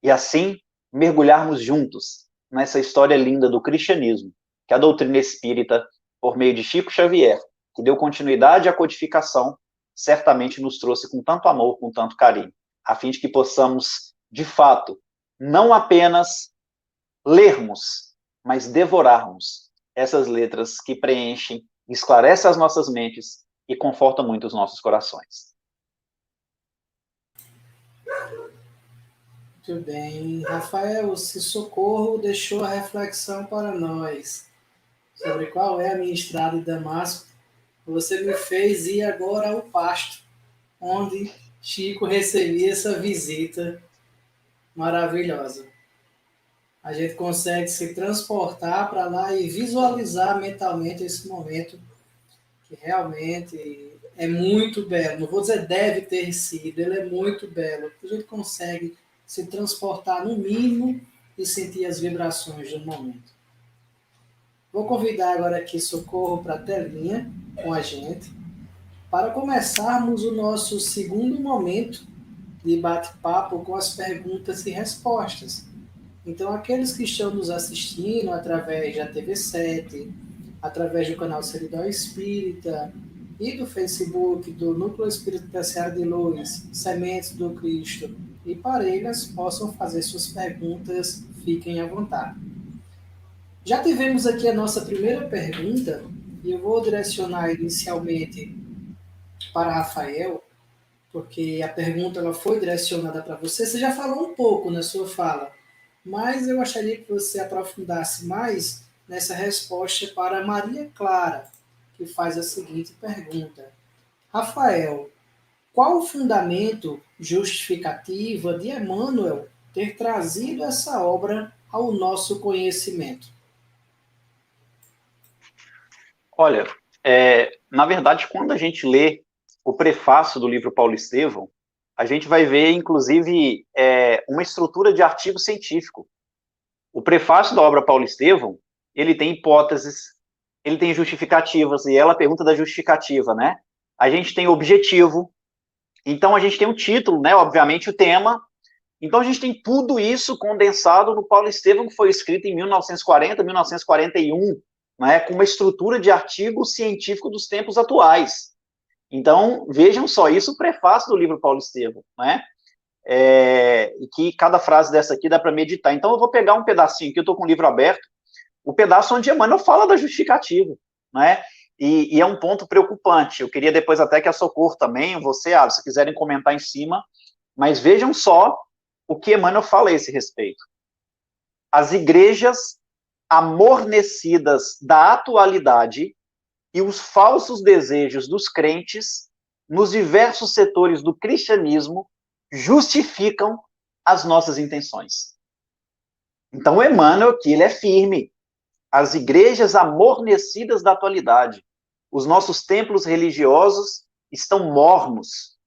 E assim, mergulharmos juntos nessa história linda do cristianismo, que a doutrina espírita, por meio de Chico Xavier, que deu continuidade à codificação, certamente nos trouxe com tanto amor, com tanto carinho, a fim de que possamos, de fato, não apenas lermos, mas devorarmos essas letras que preenchem, esclarecem as nossas mentes e confortam muito os nossos corações. Muito bem. Rafael, se Socorro deixou a reflexão para nós sobre qual é a minha estrada de Damasco, você me fez ir agora ao pasto, onde Chico recebia essa visita maravilhosa. A gente consegue se transportar para lá e visualizar mentalmente esse momento, que realmente é muito belo. Não vou dizer deve ter sido, ele é muito belo. A gente consegue se transportar no mínimo e sentir as vibrações do momento. Vou convidar agora aqui Socorro para a telinha com a gente, para começarmos o nosso segundo momento de bate-papo com as perguntas e respostas. Então, aqueles que estão nos assistindo através da TV7, através do canal Seridó Espírita e do Facebook do Núcleo Espírita Terciário de Luz, Sementes do Cristo e Parelhas, possam fazer suas perguntas, fiquem à vontade. Já tivemos aqui a nossa primeira pergunta, e eu vou direcionar inicialmente para Rafael, porque a pergunta ela foi direcionada para você. Você já falou um pouco na sua fala, mas eu acharia que você aprofundasse mais nessa resposta para Maria Clara, que faz a seguinte pergunta. Rafael, qual o fundamento justificativa de Emmanuel ter trazido essa obra ao nosso conhecimento? Olha, na verdade, quando a gente lê o prefácio do livro Paulo Estevão, a gente vai ver, inclusive, uma estrutura de artigo científico. O prefácio da obra Paulo Estevão, ele tem hipóteses, ele tem justificativas, e ela pergunta da justificativa, né? A gente tem objetivo, então a gente tem o título, né? Obviamente o tema. Então a gente tem tudo isso condensado no Paulo Estevão, que foi escrito em 1940, 1941, né? Com uma estrutura de artigo científico dos tempos atuais. Então, vejam só, isso o prefácio do livro Paulo Estevão, né? E que cada frase dessa aqui dá para meditar. Então, eu vou pegar um pedacinho aqui, eu estou com o livro aberto, o pedaço onde Emmanuel fala da justificativa, né? E é um ponto preocupante. Eu queria depois até que a Socorro também, você, se quiserem comentar em cima, mas vejam só o que Emmanuel fala a esse respeito. As igrejas amornecidas da atualidade e os falsos desejos dos crentes nos diversos setores do cristianismo justificam as nossas intenções. Então, Emmanuel aqui, ele é firme. As igrejas amornecidas da atualidade, os nossos templos religiosos estão mornos.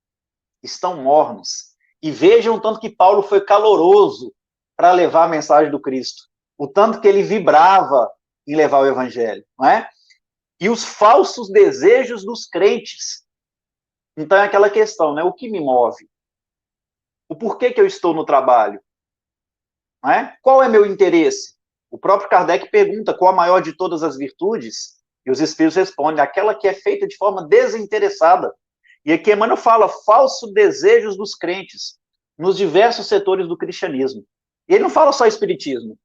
Estão mornos. E vejam o tanto que Paulo foi caloroso para levar a mensagem do Cristo. O tanto que ele vibrava em levar o evangelho, não é? E os falsos desejos dos crentes. Então é aquela questão, né? O que me move? O porquê que eu estou no trabalho? Não é? Qual é meu interesse? O próprio Kardec pergunta qual a maior de todas as virtudes, e os espíritos respondem, aquela que é feita de forma desinteressada. E aqui Emmanuel fala, falsos desejos dos crentes, nos diversos setores do cristianismo. E ele não fala só espiritismo.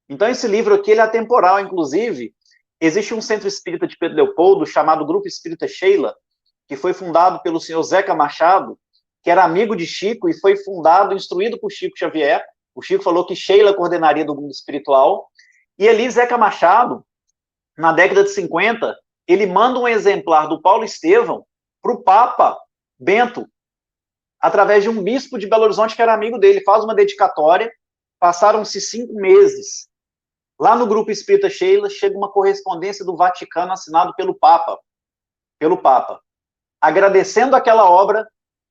Então esse livro aqui, ele é atemporal, inclusive. Existe um centro espírita de Pedro Leopoldo, chamado Grupo Espírita Sheila, que foi fundado pelo senhor Zeca Machado, que era amigo de Chico, e foi fundado, instruído por Chico Xavier. O Chico falou que Sheila coordenaria do mundo espiritual. E ali, Zeca Machado, na década de 50, ele manda um exemplar do Paulo Estevão para o Papa Bento, através de um bispo de Belo Horizonte que era amigo dele. Faz uma dedicatória, passaram-se 5 meses. Lá no Grupo Espírita Sheila, chega uma correspondência do Vaticano assinado pelo Papa, agradecendo aquela obra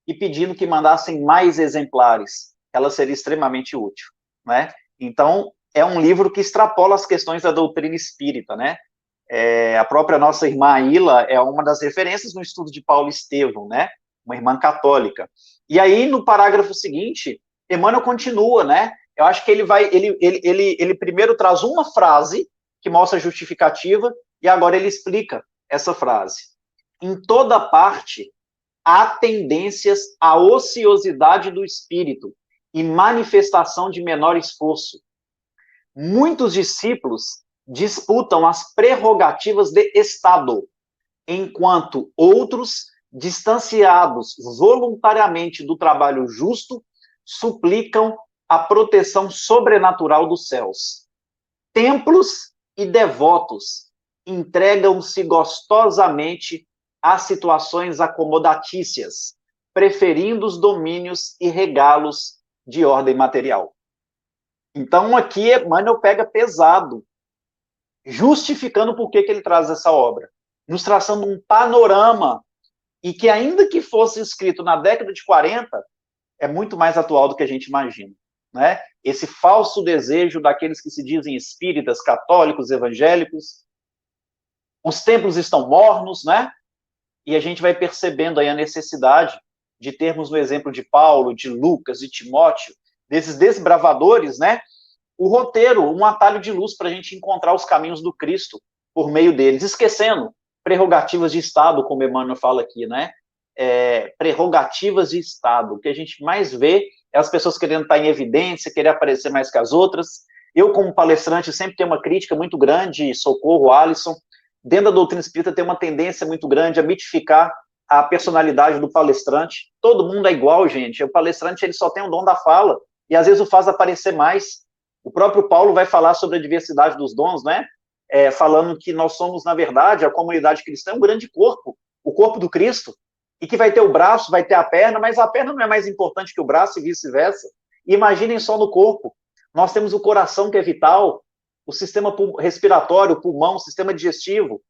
e pedindo que mandassem mais exemplares. Ela seria extremamente útil. né? Então, é um livro que extrapola as questões da doutrina espírita, né? A própria nossa irmã Aila é uma das referências no estudo de Paulo Estevão, né? Uma irmã católica. E aí, no parágrafo seguinte, Emmanuel continua, né? Eu acho que ele primeiro traz uma frase que mostra a justificativa, e agora ele explica essa frase. Em toda parte, há tendências à ociosidade do espírito e manifestação de menor esforço. Muitos discípulos disputam as prerrogativas de Estado, enquanto outros, distanciados voluntariamente do trabalho justo, suplicam a proteção sobrenatural dos céus. Templos e devotos entregam-se gostosamente a situações acomodatícias, preferindo os domínios e regalos de ordem material. Então, aqui, Emmanuel pega pesado, justificando por que ele traz essa obra, nos traçando um panorama, e que, ainda que fosse escrito na década de 40, é muito mais atual do que a gente imagina, né? Esse falso desejo daqueles que se dizem espíritas, católicos, evangélicos, os templos estão mornos, né? E a gente vai percebendo aí a necessidade de termos no exemplo de Paulo, de Lucas, de Timóteo, desses desbravadores, né? O roteiro, um atalho de luz para a gente encontrar os caminhos do Cristo por meio deles, esquecendo prerrogativas de Estado, como Emmanuel fala aqui, né? Prerrogativas de Estado. O que a gente mais vê é as pessoas querendo estar em evidência, querer aparecer mais que as outras. Eu, como palestrante, sempre tenho uma crítica muito grande, Socorro, Alisson, dentro da doutrina espírita tem uma tendência muito grande a mitificar a personalidade do palestrante. Todo mundo é igual, gente. O palestrante, ele só tem o dom da fala, e às vezes o faz aparecer mais. O próprio Paulo vai falar sobre a diversidade dos dons, né? Falando que nós somos, na verdade, a comunidade cristã é um grande corpo, o corpo do Cristo, e que vai ter o braço, vai ter a perna, mas a perna não é mais importante que o braço e vice-versa. E imaginem só no corpo. Nós temos o coração, que é vital, o sistema respiratório, o pulmão, o sistema digestivo.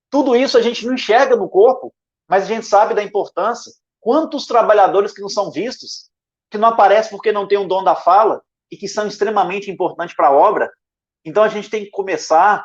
Tudo isso a gente não enxerga no corpo, mas a gente sabe da importância. Quantos trabalhadores que não são vistos, que não aparecem porque não têm o dom da fala, e que são extremamente importantes para a obra. Então, a gente tem que começar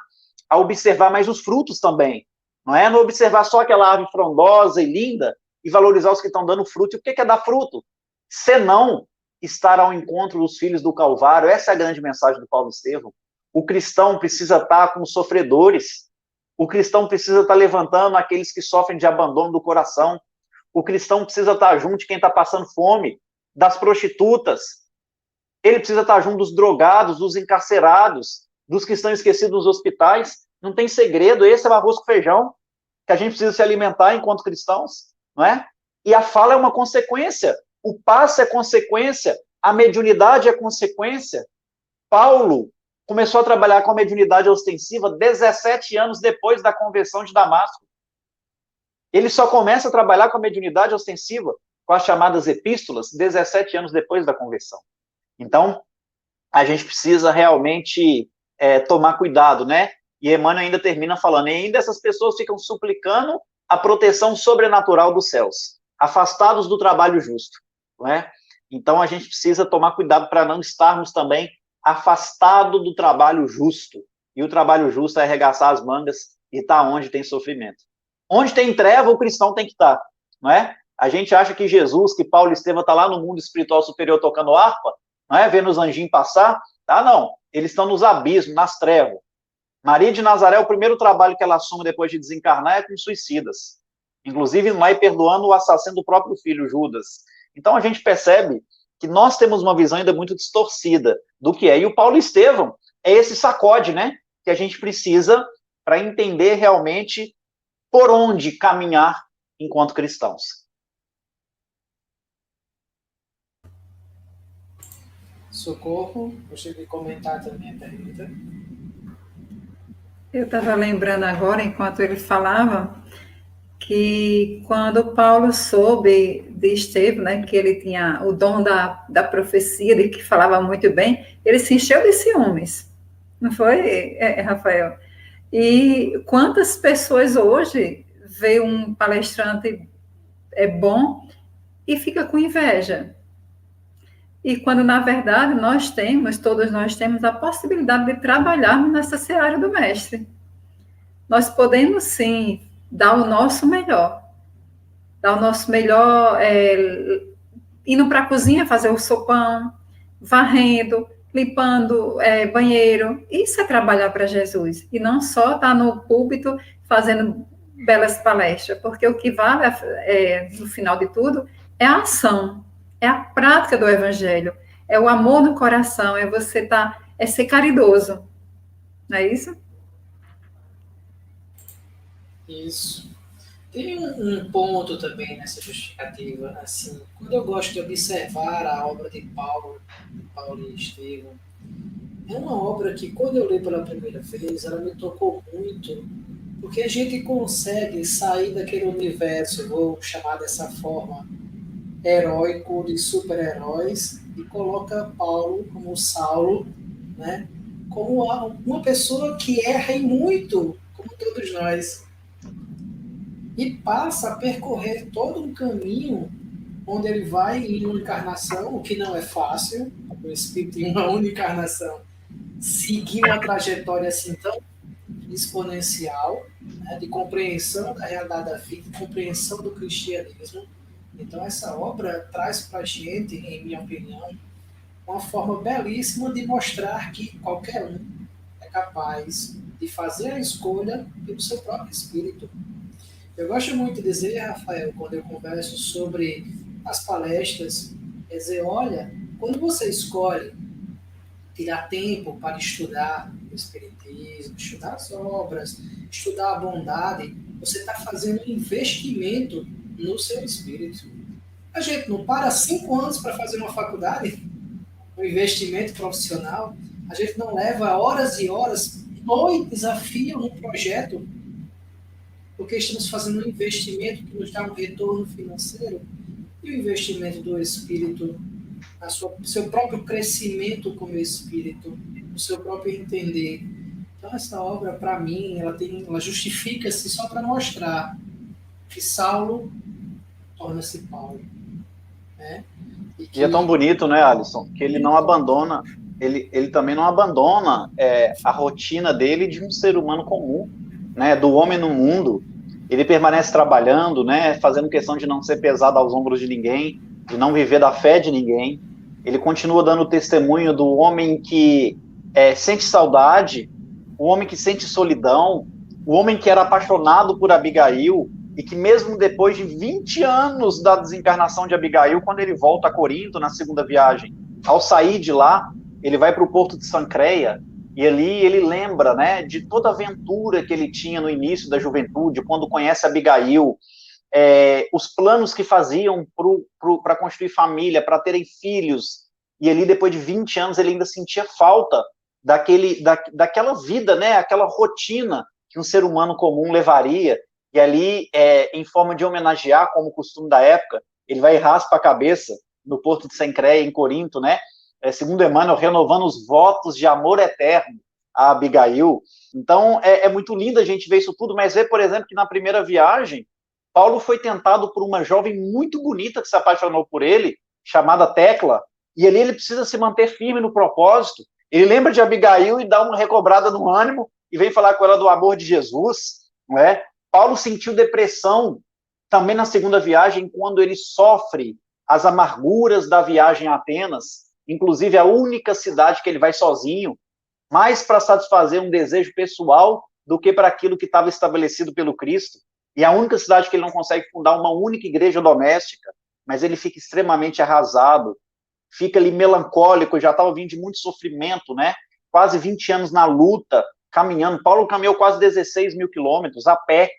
a observar mais os frutos também. Não é? Não observar só aquela árvore frondosa e linda e valorizar os que estão dando fruto. E o que é dar fruto? Senão estar ao encontro dos filhos do Calvário. Essa é a grande mensagem do Paulo Estevão. O cristão precisa estar com os sofredores. O cristão precisa estar levantando aqueles que sofrem de abandono do coração. O cristão precisa estar junto de quem está passando fome, das prostitutas. Ele precisa estar junto dos drogados, dos encarcerados, dos que estão esquecidos nos hospitais. Não tem segredo, esse é o arroz com feijão que a gente precisa se alimentar enquanto cristãos, não é? E a fala é uma consequência, o passo é consequência, a mediunidade é consequência. Paulo começou a trabalhar com a mediunidade ostensiva 17 anos depois da conversão de Damasco. Ele só começa a trabalhar com a mediunidade ostensiva, com as chamadas epístolas, 17 anos depois da conversão. Então, a gente precisa realmente tomar cuidado, né? E Emmanuel ainda termina falando, e ainda essas pessoas ficam suplicando a proteção sobrenatural dos céus, afastados do trabalho justo, não é? Então, a gente precisa tomar cuidado para não estarmos também afastados do trabalho justo. E o trabalho justo é arregaçar as mangas e estar onde tem sofrimento. Onde tem treva, o cristão tem que estar, não é? A gente acha que Jesus, que Paulo Estevão está lá no mundo espiritual superior tocando harpa, não é? Vendo os anjinhos passar, tá? Não, eles estão nos abismos, nas trevas. Maria de Nazaré, o primeiro trabalho que ela assume depois de desencarnar é com suicidas. Inclusive, vai perdoando o assassino do próprio filho, Judas. Então, a gente percebe que nós temos uma visão ainda muito distorcida do que é. E o Paulo Estevão é esse sacode, né? Que a gente precisa para entender realmente por onde caminhar enquanto cristãos. Socorro, gostaria de comentar também a pergunta. Eu estava lembrando agora, enquanto ele falava, que quando Paulo soube de Estevão, né, que ele tinha o dom da profecia, de que falava muito bem, ele se encheu de ciúmes, não foi, Rafael? E quantas pessoas hoje vê um palestrante bom e fica com inveja? E quando, na verdade, todos nós temos a possibilidade de trabalharmos nessa seara do mestre. Nós podemos, sim, dar o nosso melhor. Dar o nosso melhor, indo para a cozinha fazer o sopão, varrendo, limpando banheiro. Isso é trabalhar para Jesus. E não só estar no púlpito fazendo belas palestras, porque o que vale, no final de tudo, é a ação, é a prática do evangelho, é o amor no coração, é ser caridoso. Não é isso? Isso. Tem um ponto também nessa justificativa, assim, quando eu gosto de observar a obra de Paulo e Estevão, é uma obra que, quando eu li pela primeira vez, ela me tocou muito, porque a gente consegue sair daquele universo, vou chamar dessa forma, heróico de super-heróis, e coloca Paulo como Saulo, né, como uma pessoa que erra em muito, como todos nós, e passa a percorrer todo um caminho onde ele vai em uma encarnação, o que não é fácil, o espírito em uma única encarnação, seguir uma trajetória assim tão exponencial, né, de compreensão da realidade da vida, de compreensão do cristianismo. Então, essa obra traz para a gente, em minha opinião, uma forma belíssima de mostrar que qualquer um é capaz de fazer a escolha pelo seu próprio espírito. Eu gosto muito de dizer, Rafael, quando eu converso sobre as palestras, é dizer, olha, quando você escolhe tirar tempo para estudar o Espiritismo, estudar as obras, estudar a bondade, você está fazendo um investimento no seu espírito. A gente não para 5 anos para fazer uma faculdade, um investimento profissional, a gente não leva horas e horas, noites a fio num projeto, porque estamos fazendo um investimento que nos dá um retorno financeiro, e o investimento do espírito, o seu próprio crescimento como espírito, o seu próprio entender. Então, essa obra, para mim, ela justifica-se só para mostrar que Saulo torna-se Paulo. Né? E é tão bonito, né, Alisson, que ele não abandona, ele também não abandona a rotina dele de um ser humano comum, né, do homem no mundo. Ele permanece trabalhando, né, fazendo questão de não ser pesado aos ombros de ninguém, de não viver da fé de ninguém. Ele continua dando testemunho do homem que sente saudade, o homem que sente solidão, o homem que era apaixonado por Abigail, e que mesmo depois de 20 anos da desencarnação de Abigail, quando ele volta a Corinto na segunda viagem, ao sair de lá, ele vai para o porto de Sancreia, e ali ele lembra, né, de toda a aventura que ele tinha no início da juventude, quando conhece Abigail, os planos que faziam para construir família, para terem filhos, e ali depois de 20 anos ele ainda sentia falta daquela vida, né, aquela rotina que um ser humano comum levaria, e ali, em forma de homenagear, como o costume da época, ele vai e raspa a cabeça no porto de Sancreia, em Corinto, né, segundo Emmanuel, renovando os votos de amor eterno a Abigail. Então, é muito lindo a gente ver isso tudo, mas ver, por exemplo, que na primeira viagem, Paulo foi tentado por uma jovem muito bonita que se apaixonou por ele, chamada Tecla, e ali ele precisa se manter firme no propósito. Ele lembra de Abigail e dá uma recobrada no ânimo e vem falar com ela do amor de Jesus, não é? Paulo sentiu depressão também na segunda viagem, quando ele sofre as amarguras da viagem a Atenas, inclusive a única cidade que ele vai sozinho, mais para satisfazer um desejo pessoal do que para aquilo que estava estabelecido pelo Cristo. E a única cidade que ele não consegue fundar uma única igreja doméstica, mas ele fica extremamente arrasado, fica ali melancólico, já estava vindo de muito sofrimento, né? Quase 20 anos na luta, caminhando. Paulo caminhou quase 16 mil quilômetros a pé,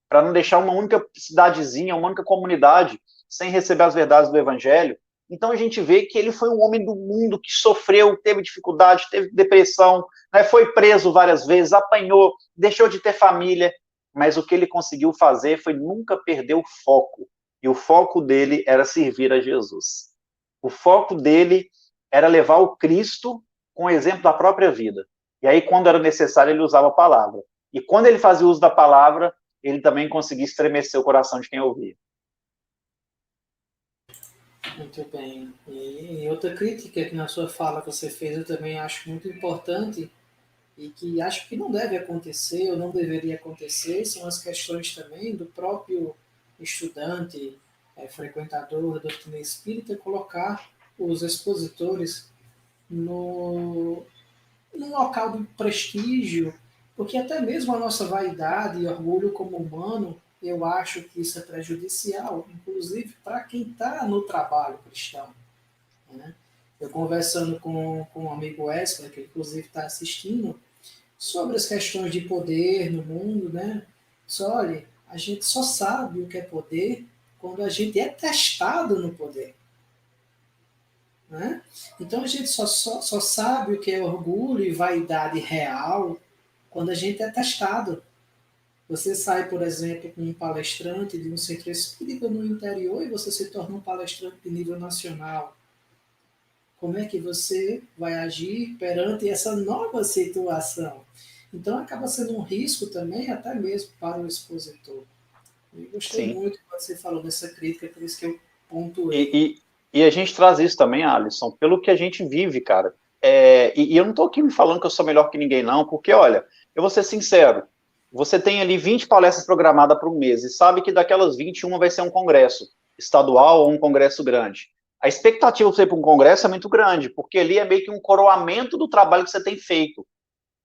para não deixar uma única cidadezinha, uma única comunidade, sem receber as verdades do Evangelho. Então a gente vê que ele foi um homem do mundo que sofreu, teve dificuldade, teve depressão, né? Foi preso várias vezes, apanhou, deixou de ter família, mas o que ele conseguiu fazer foi nunca perder o foco. E o foco dele era servir a Jesus. O foco dele era levar o Cristo com o exemplo da própria vida. E aí, quando era necessário, ele usava a palavra. E quando ele fazia uso da palavra, ele também conseguia estremecer o coração de quem ouvia. Muito bem. E outra crítica que na sua fala você fez, eu também acho muito importante e que acho que não deve acontecer ou não deveria acontecer, são as questões também do próprio estudante, frequentador da doutrina espírita, colocar os expositores no, num local de prestígio, porque até mesmo a nossa vaidade e orgulho como humano, eu acho que isso é prejudicial, inclusive para quem está no trabalho cristão. Né? Eu conversando com um amigo Wesley, que inclusive está assistindo, sobre as questões de poder no mundo, né? Só, olha, a gente só sabe o que é poder quando a gente é testado no poder. Né? Então a gente só sabe o que é orgulho e vaidade real quando a gente é testado. Você sai, por exemplo, com um palestrante de um centro espírita no interior e você se torna um palestrante de nível nacional. Como é que você vai agir perante essa nova situação? Então acaba sendo um risco também, até mesmo para o expositor. Eu gostei Sim. muito quando você falou dessa crítica, por isso que eu pontuei. E a gente traz isso também, Alisson, pelo que a gente vive, cara. E eu não estou aqui me falando que eu sou melhor que ninguém, não, porque, olha, eu vou ser sincero, você tem ali 20 palestras programadas para um mês e sabe que daquelas 20, uma vai ser um congresso estadual ou um congresso grande. A expectativa de você ir para um congresso é muito grande, porque ali é meio que um coroamento do trabalho que você tem feito.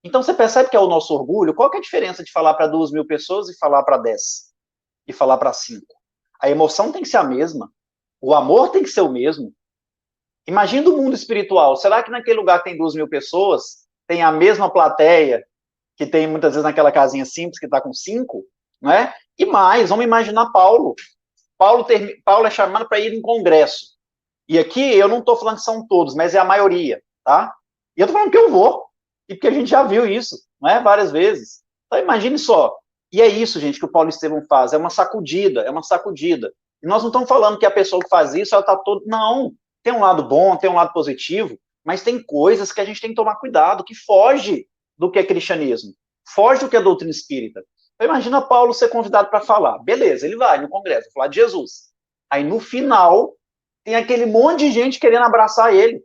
Então você percebe que é o nosso orgulho. Qual que é a diferença de falar para 2.000 pessoas e falar para 10? E falar para 5? A emoção tem que ser a mesma. O amor tem que ser o mesmo. Imagina o mundo espiritual. Será que naquele lugar que tem 2.000 pessoas, tem a mesma plateia que tem muitas vezes naquela casinha simples que está com 5? Né? E mais, vamos imaginar Paulo. Paulo é chamado para ir em congresso. E aqui eu não estou falando que são todos, mas é a maioria. Tá? E eu estou falando que eu vou. E porque a gente já viu isso, né, várias vezes. Então imagine só. E é isso, gente, que o Paulo Estevão faz. É uma sacudida, é uma sacudida. E nós não estamos falando que a pessoa que faz isso, ela está toda... Não, tem um lado bom, tem um lado positivo, mas tem coisas que a gente tem que tomar cuidado, que foge do que é cristianismo, foge do que é doutrina espírita. Então imagina Paulo ser convidado para falar. Beleza, ele vai no congresso, falar de Jesus. Aí no final, tem aquele monte de gente querendo abraçar ele,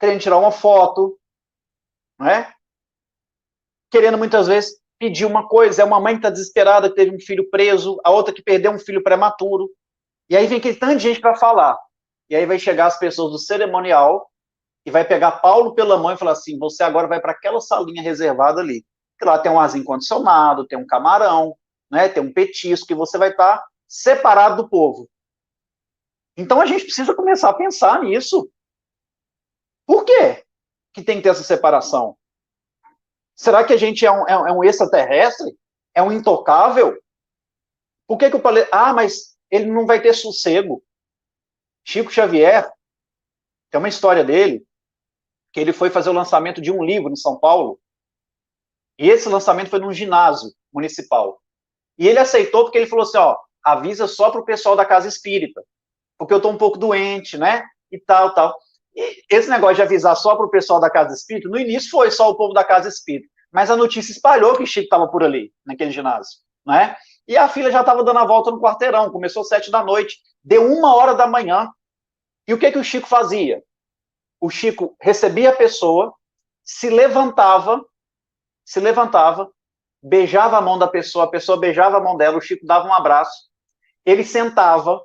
querendo tirar uma foto, não é? Querendo muitas vezes pedir uma coisa. É uma mãe que está desesperada, que teve um filho preso, a outra que perdeu um filho prematuro. E aí vem aquele tanto de gente para falar. E aí vai chegar as pessoas do cerimonial e vai pegar Paulo pela mão e falar assim, você agora vai para aquela salinha reservada ali. Que lá tem um arzinho condicionado, tem um camarão, né, tem um petisco, e você vai estar separado do povo. Então a gente precisa começar a pensar nisso. Por quê que tem que ter essa separação? Será que a gente é um extraterrestre? É um intocável? Por que eu falei? Ah, mas ele não vai ter sossego. Chico Xavier, tem uma história dele, que ele foi fazer o lançamento de um livro em São Paulo, e esse lançamento foi num ginásio municipal. E ele aceitou porque ele falou assim, ó, avisa só para o pessoal da casa espírita, porque eu estou um pouco doente, né, e tal, tal. E esse negócio de avisar só para o pessoal da casa espírita, no início foi só o povo da casa espírita, mas a notícia espalhou que o Chico estava por ali, naquele ginásio, né? E a fila já estava dando a volta no quarteirão, começou 7 da noite, deu 1h da manhã. E o que o Chico fazia? O Chico recebia a pessoa, se levantava, beijava a mão da pessoa, a pessoa beijava a mão dela, o Chico dava um abraço, ele sentava,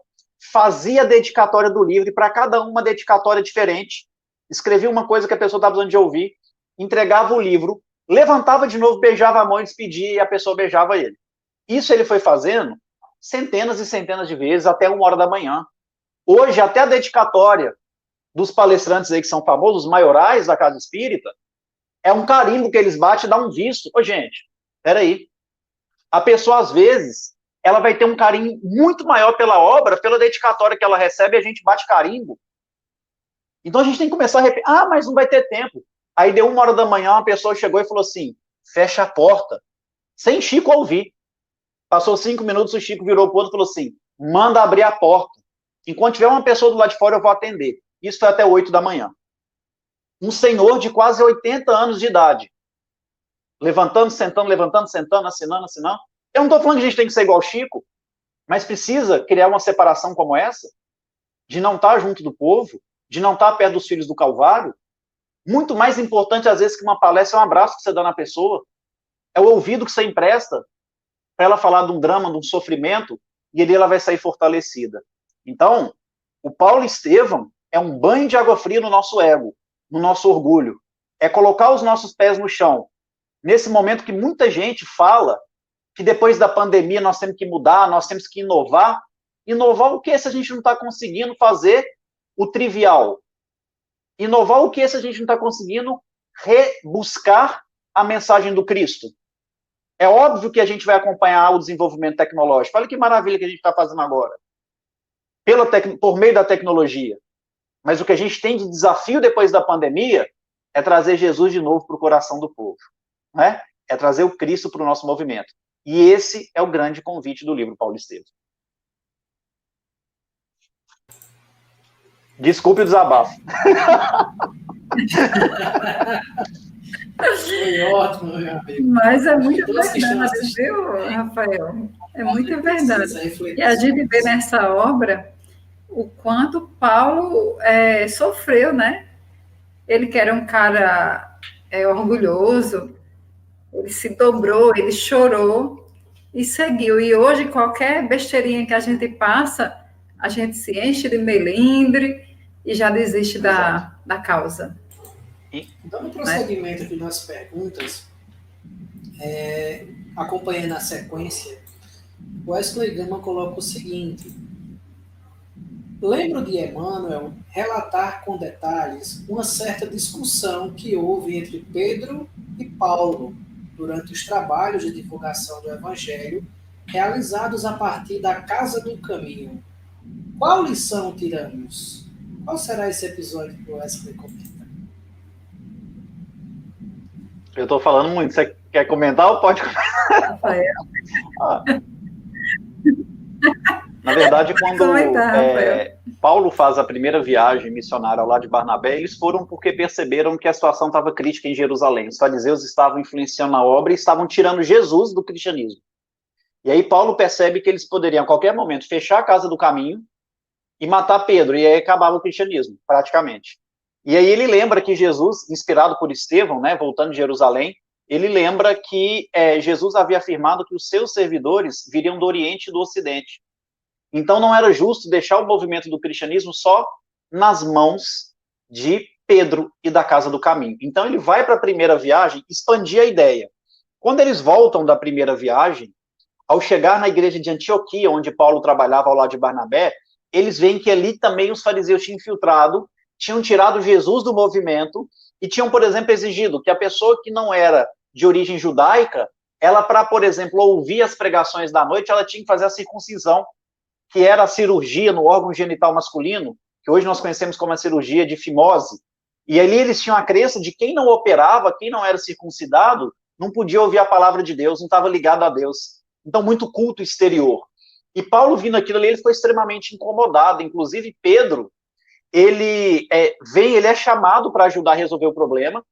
fazia a dedicatória do livro, e para cada uma dedicatória diferente, escrevia uma coisa que a pessoa estava precisando de ouvir, entregava o livro, levantava de novo, beijava a mão e despedia, e a pessoa beijava ele. Isso ele foi fazendo centenas e centenas de vezes, até 1h da manhã. Hoje, até a dedicatória dos palestrantes aí que são famosos, os maiorais da casa espírita, é um carimbo que eles batem e dá um visto. Ô, gente, peraí. A pessoa, às vezes, ela vai ter um carinho muito maior pela obra, pela dedicatória que ela recebe, e a gente bate carimbo. Então a gente tem que começar a repetir. Ah, mas não vai ter tempo. Aí deu 1h da manhã, uma pessoa chegou e falou assim, fecha a porta. Sem Chico ouvir. Passou 5 minutos, o Chico virou pro outro e falou assim, manda abrir a porta. Enquanto tiver uma pessoa do lado de fora, eu vou atender. Isso foi até 8 da manhã. Um senhor de quase 80 anos de idade. Levantando, sentando, assinando. Eu não estou falando que a gente tem que ser igual ao Chico, mas precisa criar uma separação como essa? de não estar junto do povo, de não estar perto dos filhos do Calvário. Muito mais importante, às vezes, que uma palestra é um abraço que você dá na pessoa, é o ouvido que você empresta para ela falar de um drama, de um sofrimento, e ali ela vai sair fortalecida. Então, o Paulo Estevão é um banho de água fria no nosso ego, no nosso orgulho. É colocar os nossos pés no chão. Nesse momento que muita gente fala que depois da pandemia nós temos que mudar, nós temos que inovar. Inovar o que se a gente não está conseguindo fazer o trivial? Inovar o que se a gente não está conseguindo rebuscar a mensagem do Cristo? É óbvio que a gente vai acompanhar o desenvolvimento tecnológico. Olha que maravilha que a gente está fazendo agora. Por meio da tecnologia. Mas o que a gente tem de desafio depois da pandemia é trazer Jesus de novo para o coração do povo. Né? É trazer o Cristo para o nosso movimento. E esse é o grande convite do livro Paulo Estevão. Desculpe o desabafo. Foi ótimo, meu amigo. Mas é muito verdade, viu, Rafael? É muito verdade. E a gente vê nessa obra o quanto Paulo sofreu, né? Ele que era um cara orgulhoso, ele se dobrou, ele chorou e seguiu. E hoje, qualquer besteirinha que a gente passa, a gente se enche de melindre e já desiste da causa. Dando prosseguimento aqui nas perguntas, acompanhando a sequência, Wesley Gama coloca o seguinte: lembro de Emmanuel relatar com detalhes uma certa discussão que houve entre Pedro e Paulo durante os trabalhos de divulgação do Evangelho realizados a partir da Casa do Caminho. Qual lição tiramos? Qual será esse episódio que o Wesley comenta? Eu estou falando muito. Você quer comentar ou pode comentar? Na verdade, quando Paulo faz a primeira viagem missionária ao lado de Barnabé, eles foram porque perceberam que a situação estava crítica em Jerusalém. Os fariseus estavam influenciando a obra e estavam tirando Jesus do cristianismo. E aí Paulo percebe que eles poderiam, a qualquer momento, fechar a Casa do Caminho e matar Pedro, e aí acabava o cristianismo, praticamente. E aí ele lembra que Jesus, inspirado por Estevão, né, voltando de Jerusalém, ele lembra que Jesus havia afirmado que os seus servidores viriam do Oriente e do Ocidente. Então não era justo deixar o movimento do cristianismo só nas mãos de Pedro e da Casa do Caminho. Então ele vai para a primeira viagem expandir a ideia. Quando eles voltam da primeira viagem, ao chegar na igreja de Antioquia, onde Paulo trabalhava ao lado de Barnabé, eles veem que ali também os fariseus tinham infiltrado, tinham tirado Jesus do movimento e tinham, por exemplo, exigido que a pessoa que não era de origem judaica, ela, para, por exemplo, ouvir as pregações da noite, ela tinha que fazer a circuncisão, que era a cirurgia no órgão genital masculino, que hoje nós conhecemos como a cirurgia de fimose. E ali eles tinham a crença de quem não operava, quem não era circuncidado, não podia ouvir a palavra de Deus, não estava ligado a Deus. Então, muito culto exterior. E Paulo, vindo aquilo ali, ele foi extremamente incomodado. Inclusive, Pedro, ele é chamado para ajudar a resolver o problema.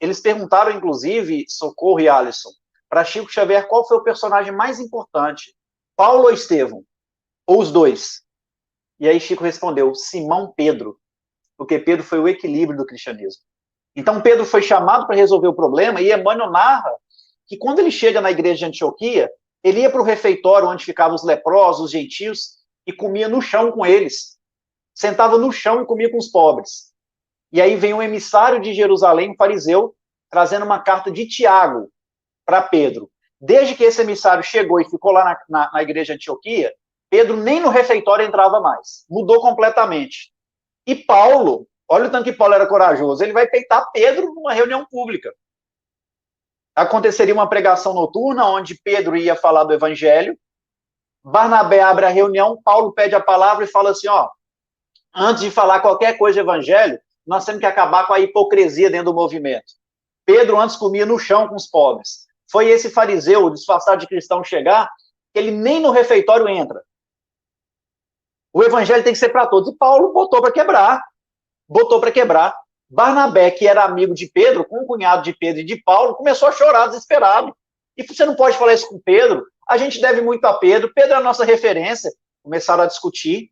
Eles perguntaram, inclusive, Socorro e Alisson, para Chico Xavier, qual foi o personagem mais importante, Paulo ou Estevão? Ou os dois? E aí Chico respondeu, Simão Pedro, porque Pedro foi o equilíbrio do cristianismo. Então Pedro foi chamado para resolver o problema, e Emmanuel narra que quando ele chega na igreja de Antioquia, ele ia para o refeitório onde ficavam os leprosos, os gentios, e comia no chão com eles. Sentava no chão e comia com os pobres. E aí vem um emissário de Jerusalém, um fariseu, trazendo uma carta de Tiago para Pedro. Desde que esse emissário chegou e ficou lá na igreja de Antioquia, Pedro nem no refeitório entrava mais. Mudou completamente. E Paulo, olha o tanto que Paulo era corajoso, ele vai peitar Pedro numa reunião pública. Aconteceria uma pregação noturna, onde Pedro ia falar do evangelho, Barnabé abre a reunião, Paulo pede a palavra e fala assim, antes de falar qualquer coisa de evangelho, nós temos que acabar com a hipocrisia dentro do movimento. Pedro antes comia no chão com os pobres. Foi esse fariseu, disfarçado de cristão, chegar, que ele nem no refeitório entra. O evangelho tem que ser para todos. E Paulo botou para quebrar. Barnabé, que era amigo de Pedro, com o cunhado de Pedro e de Paulo, começou a chorar desesperado. E você não pode falar isso com Pedro. A gente deve muito a Pedro. Pedro é a nossa referência. Começaram a discutir.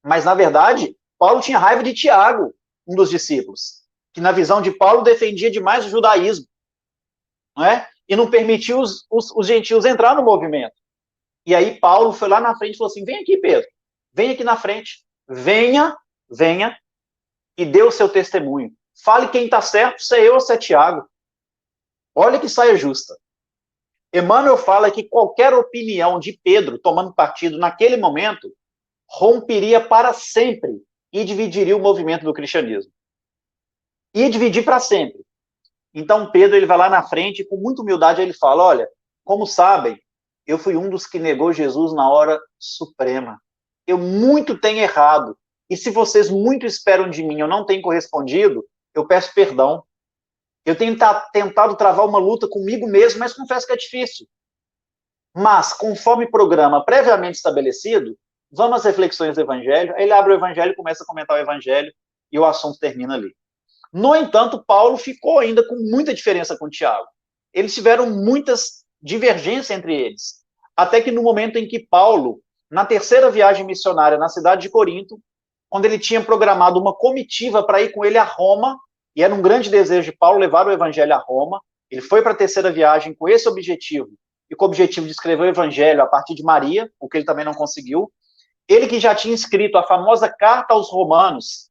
Mas, na verdade, Paulo tinha raiva de Tiago, um dos discípulos, que na visão de Paulo defendia demais o judaísmo, não é? E não permitiu os gentios entrar no movimento. E aí Paulo foi lá na frente e falou assim, vem aqui, Pedro, vem aqui na frente, venha e dê o seu testemunho. Fale quem está certo, se é eu ou se é Tiago. Olha que saia justa. Emmanuel fala que qualquer opinião de Pedro, tomando partido naquele momento, romperia para sempre e dividiria o movimento do cristianismo. Ia dividir para sempre. Então Pedro ele vai lá na frente e com muita humildade ele fala, olha, como sabem, eu fui um dos que negou Jesus na hora suprema. Eu muito tenho errado. E se vocês muito esperam de mim, eu não tenho correspondido, eu peço perdão. Eu tenho tentado travar uma luta comigo mesmo, mas confesso que é difícil. Mas, conforme programa previamente estabelecido, vamos às reflexões do Evangelho. Ele abre o Evangelho, começa a comentar o Evangelho e o assunto termina ali. No entanto, Paulo ficou ainda com muita diferença com Tiago. Eles tiveram muitas divergências entre eles. Até que no momento em que Paulo, na terceira viagem missionária na cidade de Corinto, quando ele tinha programado uma comitiva para ir com ele a Roma, e era um grande desejo de Paulo levar o Evangelho a Roma, ele foi para a terceira viagem com esse objetivo, e com o objetivo de escrever o Evangelho a partir de Maria, o que ele também não conseguiu. Ele que já tinha escrito a famosa Carta aos Romanos,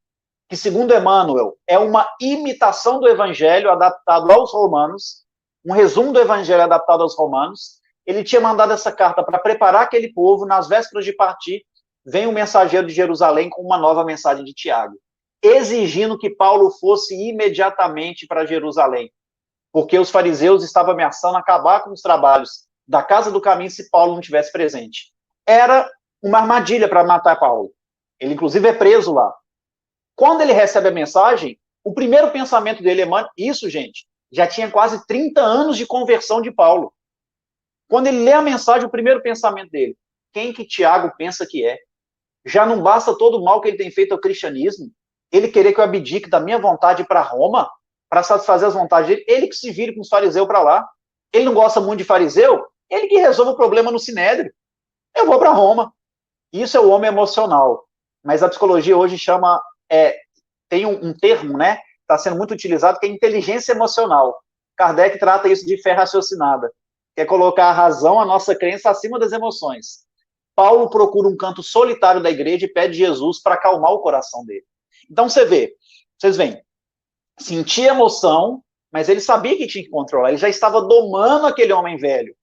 que, segundo Emmanuel, é uma imitação do Evangelho adaptado aos romanos, um resumo do Evangelho adaptado aos romanos. Ele tinha mandado essa carta para preparar aquele povo, nas vésperas de partir, vem o mensageiro de Jerusalém com uma nova mensagem de Tiago, exigindo que Paulo fosse imediatamente para Jerusalém, porque os fariseus estavam ameaçando acabar com os trabalhos da Casa do Caminho se Paulo não estivesse presente. Era uma armadilha para matar Paulo. Ele, inclusive, é preso lá. Quando ele recebe a mensagem, o primeiro pensamento dele é, isso, gente, já tinha quase 30 anos de conversão de Paulo. Quando ele lê a mensagem, o primeiro pensamento dele, quem que Tiago pensa que é? Já não basta todo o mal que ele tem feito ao cristianismo? Ele querer que eu abdique da minha vontade para Roma, para satisfazer as vontades dele, ele que se vire com os fariseus para lá. Ele não gosta muito de fariseu? Ele que resolve o problema no Sinédrio. Eu vou para Roma. Isso é o homem emocional. Mas a psicologia hoje chama, tem um termo, né? Está sendo muito utilizado, que é inteligência emocional. Kardec trata isso de fé raciocinada, que é colocar a razão, a nossa crença, acima das emoções. Paulo procura um canto solitário da igreja e pede Jesus para acalmar o coração dele. Então vocês veem, sentia emoção, mas ele sabia que tinha que controlar, ele já estava domando aquele homem velho.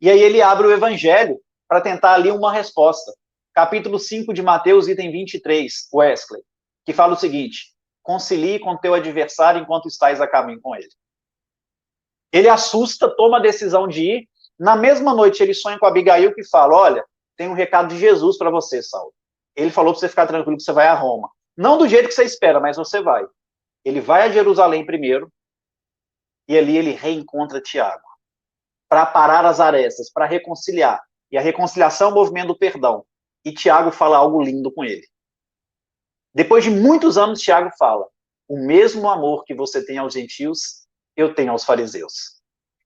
E aí ele abre o Evangelho para tentar ali uma resposta. Capítulo 5 de Mateus, item 23, Wesley, que fala o seguinte, concilie com teu adversário enquanto estás a caminho com ele. Ele assusta, toma a decisão de ir, na mesma noite ele sonha com Abigail que fala, olha, tem um recado de Jesus para você, Saulo. Ele falou para você ficar tranquilo que você vai a Roma. Não do jeito que você espera, mas você vai. Ele vai a Jerusalém primeiro, e ali ele reencontra Tiago, para parar as arestas, para reconciliar. E a reconciliação é o movimento do perdão. E Tiago fala algo lindo com ele. Depois de muitos anos, Tiago fala, o mesmo amor que você tem aos gentios, eu tenho aos fariseus.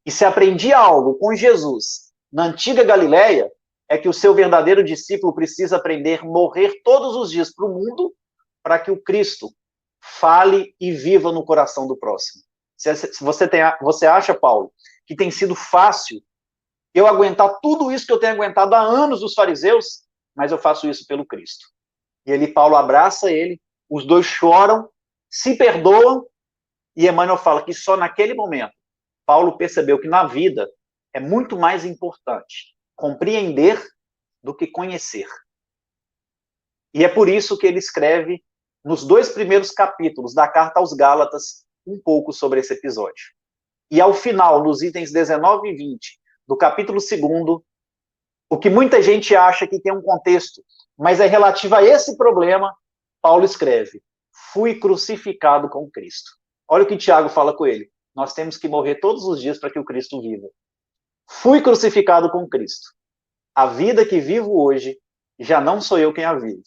E se aprendi algo com Jesus na antiga Galileia, é que o seu verdadeiro discípulo precisa aprender a morrer todos os dias para o mundo, para que o Cristo fale e viva no coração do próximo. Se você acha, Paulo, que tem sido fácil eu aguentar tudo isso que eu tenho aguentado há anos dos fariseus, mas eu faço isso pelo Cristo. E ali Paulo abraça ele, os dois choram, se perdoam, e Emmanuel fala que só naquele momento Paulo percebeu que na vida é muito mais importante compreender do que conhecer. E é por isso que ele escreve, nos 2 primeiros capítulos da Carta aos Gálatas, um pouco sobre esse episódio. E ao final, nos itens 19 e 20, do capítulo 2º, o que muita gente acha que tem um contexto, mas é relativo a esse problema, Paulo escreve, fui crucificado com Cristo. Olha o que Tiago fala com ele, nós temos que morrer todos os dias para que o Cristo viva. Fui crucificado com Cristo. A vida que vivo hoje, já não sou eu quem a vive,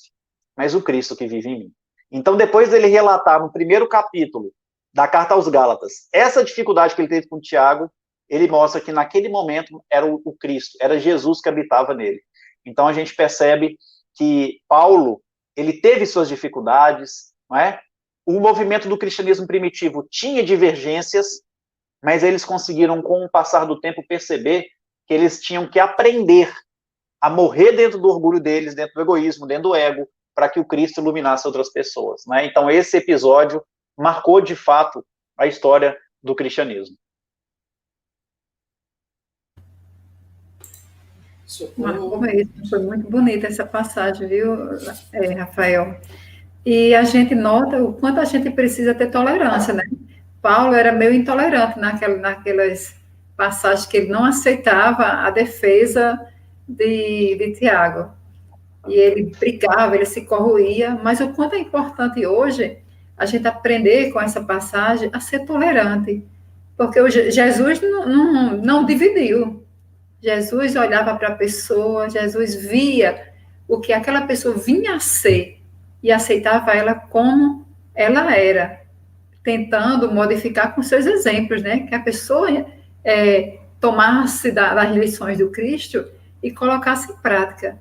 mas o Cristo que vive em mim. Então, depois dele relatar no primeiro capítulo da Carta aos Gálatas, essa dificuldade que ele teve com Tiago, ele mostra que naquele momento era o Cristo, era Jesus que habitava nele. Então, a gente percebe que Paulo, ele teve suas dificuldades, não é? O movimento do cristianismo primitivo tinha divergências, mas eles conseguiram, com o passar do tempo, perceber que eles tinham que aprender a morrer dentro do orgulho deles, dentro do egoísmo, dentro do ego, para que o Cristo iluminasse outras pessoas, né? Então, esse episódio marcou, de fato, a história do cristianismo. Marcou mesmo, foi muito bonita essa passagem, viu, Rafael? E a gente nota o quanto a gente precisa ter tolerância, né? Paulo era meio intolerante naquelas passagens que ele não aceitava a defesa de Tiago. E ele brigava, ele se corroía, mas o quanto é importante hoje a gente aprender com essa passagem a ser tolerante, porque Jesus não dividiu. Jesus olhava para a pessoa, Jesus via o que aquela pessoa vinha a ser e aceitava ela como ela era, tentando modificar com seus exemplos, né? Que a pessoa tomasse das lições do Cristo e colocasse em prática.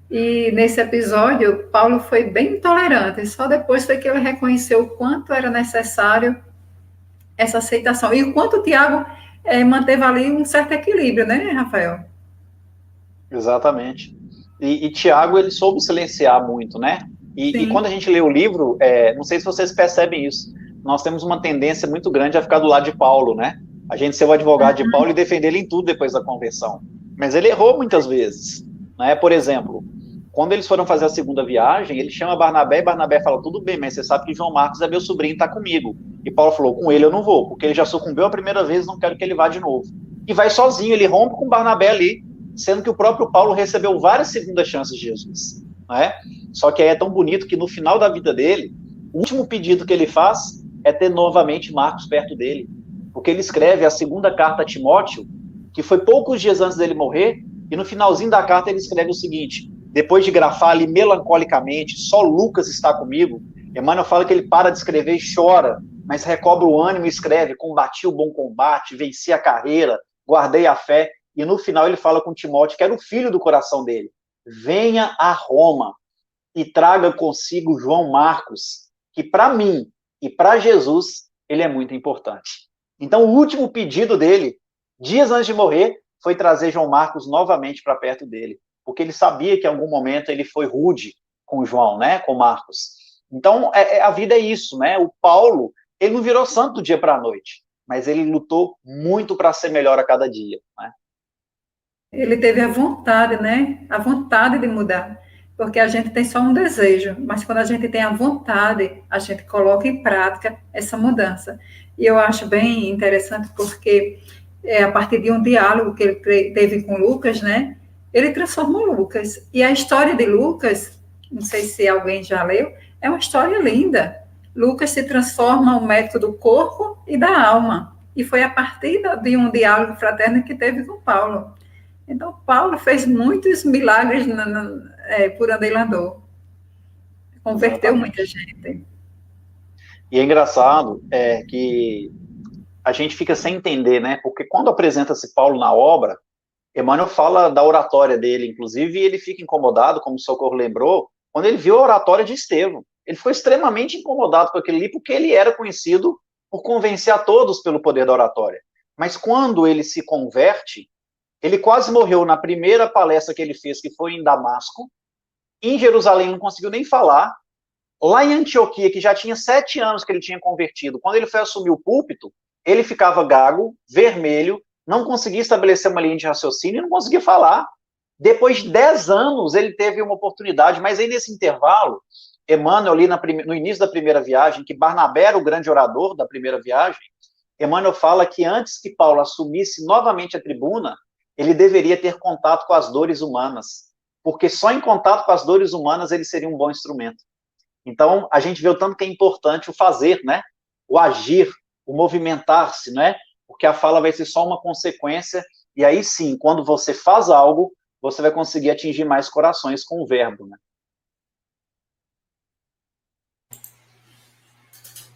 E nesse episódio, Paulo foi bem intolerante, só depois foi que ele reconheceu o quanto era necessário essa aceitação. E o quanto o Tiago manteve ali um certo equilíbrio, né, Rafael? Exatamente. E Tiago, ele soube silenciar muito, né? E quando a gente lê o livro, não sei se vocês percebem isso, nós temos uma tendência muito grande a ficar do lado de Paulo, né? A gente ser o advogado de Paulo e defender ele em tudo depois da conversão. Mas ele errou muitas vezes, né? Por exemplo, quando eles foram fazer a segunda viagem, ele chama Barnabé e Barnabé fala, tudo bem, mas você sabe que João Marcos é meu sobrinho, está comigo. E Paulo falou, com ele eu não vou, porque ele já sucumbiu a primeira vez, não quero que ele vá de novo. E vai sozinho, ele rompe com Barnabé ali, sendo que o próprio Paulo recebeu várias segundas chances de Jesus, né? Só que aí é tão bonito que no final da vida dele, o último pedido que ele faz é ter novamente Marcos perto dele, porque ele escreve a segunda carta a Timóteo, que foi poucos dias antes dele morrer, e no finalzinho da carta ele escreve o seguinte, depois de grafar ali melancolicamente, só Lucas está comigo, Emmanuel fala que ele para de escrever e chora, mas recobra o ânimo e escreve, combati o bom combate, venci a carreira, guardei a fé, e no final ele fala com Timóteo, que era o filho do coração dele, venha a Roma e traga consigo João Marcos, que para mim e para Jesus, ele é muito importante. Então o último pedido dele, dias antes de morrer, foi trazer João Marcos novamente para perto dele, porque ele sabia que em algum momento ele foi rude com João, né, com Marcos. Então a vida é isso, né? O Paulo, ele não virou santo do dia para a noite, mas ele lutou muito para ser melhor a cada dia, né? Ele teve a vontade, né? A vontade de mudar. Porque a gente tem só um desejo, mas quando a gente tem a vontade, a gente coloca em prática essa mudança. E eu acho bem interessante porque a partir de um diálogo que ele teve com Lucas, né? Ele transformou Lucas. E a história de Lucas, não sei se alguém já leu, é uma história linda. Lucas se transforma um médico do corpo e da alma. E foi a partir de um diálogo fraterno que teve com Paulo. Então, Paulo fez muitos milagres por onde ele andou. Converteu Exatamente. muita gente. E é engraçado que a gente fica sem entender, né? Porque quando apresenta-se Paulo na obra, Emmanuel fala da oratória dele, inclusive, e ele fica incomodado, como o Socorro lembrou, quando ele viu a oratória de Estevão. Ele ficou extremamente incomodado com aquele ali, porque ele era conhecido por convencer a todos pelo poder da oratória. Mas quando ele se converte, ele quase morreu na primeira palestra que ele fez, que foi em Damasco. Em Jerusalém não conseguiu nem falar. Lá em Antioquia, que já tinha 7 anos que ele tinha convertido, quando ele foi assumir o púlpito, ele ficava gago, vermelho, não conseguia estabelecer uma linha de raciocínio e não conseguia falar. Depois de 10 anos, ele teve uma oportunidade, mas aí nesse intervalo, Emmanuel, ali no início da primeira viagem, que Barnabé era o grande orador da primeira viagem, Emmanuel fala que antes que Paulo assumisse novamente a tribuna, ele deveria ter contato com as dores humanas, porque só em contato com as dores humanas ele seria um bom instrumento. Então, a gente vê o tanto que é importante o fazer, né? O agir, o movimentar-se, né? Porque a fala vai ser só uma consequência, e aí sim, quando você faz algo, você vai conseguir atingir mais corações com o verbo, né?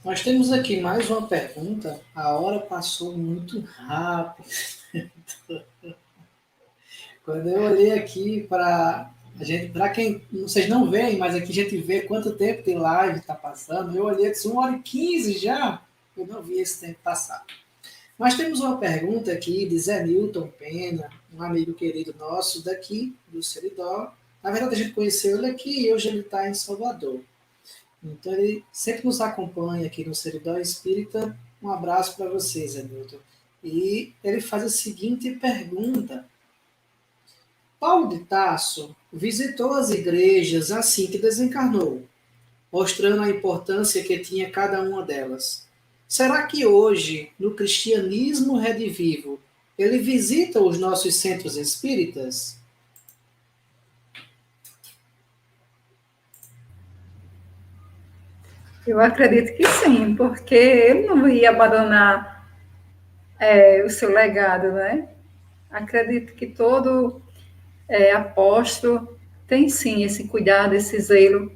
Nós temos aqui mais uma pergunta. A hora passou muito rápido. Quando eu olhei aqui para Para quem vocês não veem, mas aqui a gente vê quanto tempo tem live está passando. Eu olhei, disse 1h15 já. Eu não vi esse tempo passar. Mas temos uma pergunta aqui de Zé Newton Pena, um amigo querido nosso daqui, do Seridó. Na verdade, a gente conheceu ele aqui e hoje ele está em Salvador. Então, ele sempre nos acompanha aqui no Seridó Espírita. Um abraço para vocês, Zé Newton. E ele faz a seguinte pergunta. Paulo de Tarso visitou as igrejas assim que desencarnou, mostrando a importância que tinha cada uma delas. Será que hoje, no cristianismo redivivo, ele visita os nossos centros espíritas? Eu acredito que sim, porque ele não ia abandonar o seu legado, né? Acredito que todo apóstolo tem sim esse cuidado, esse zelo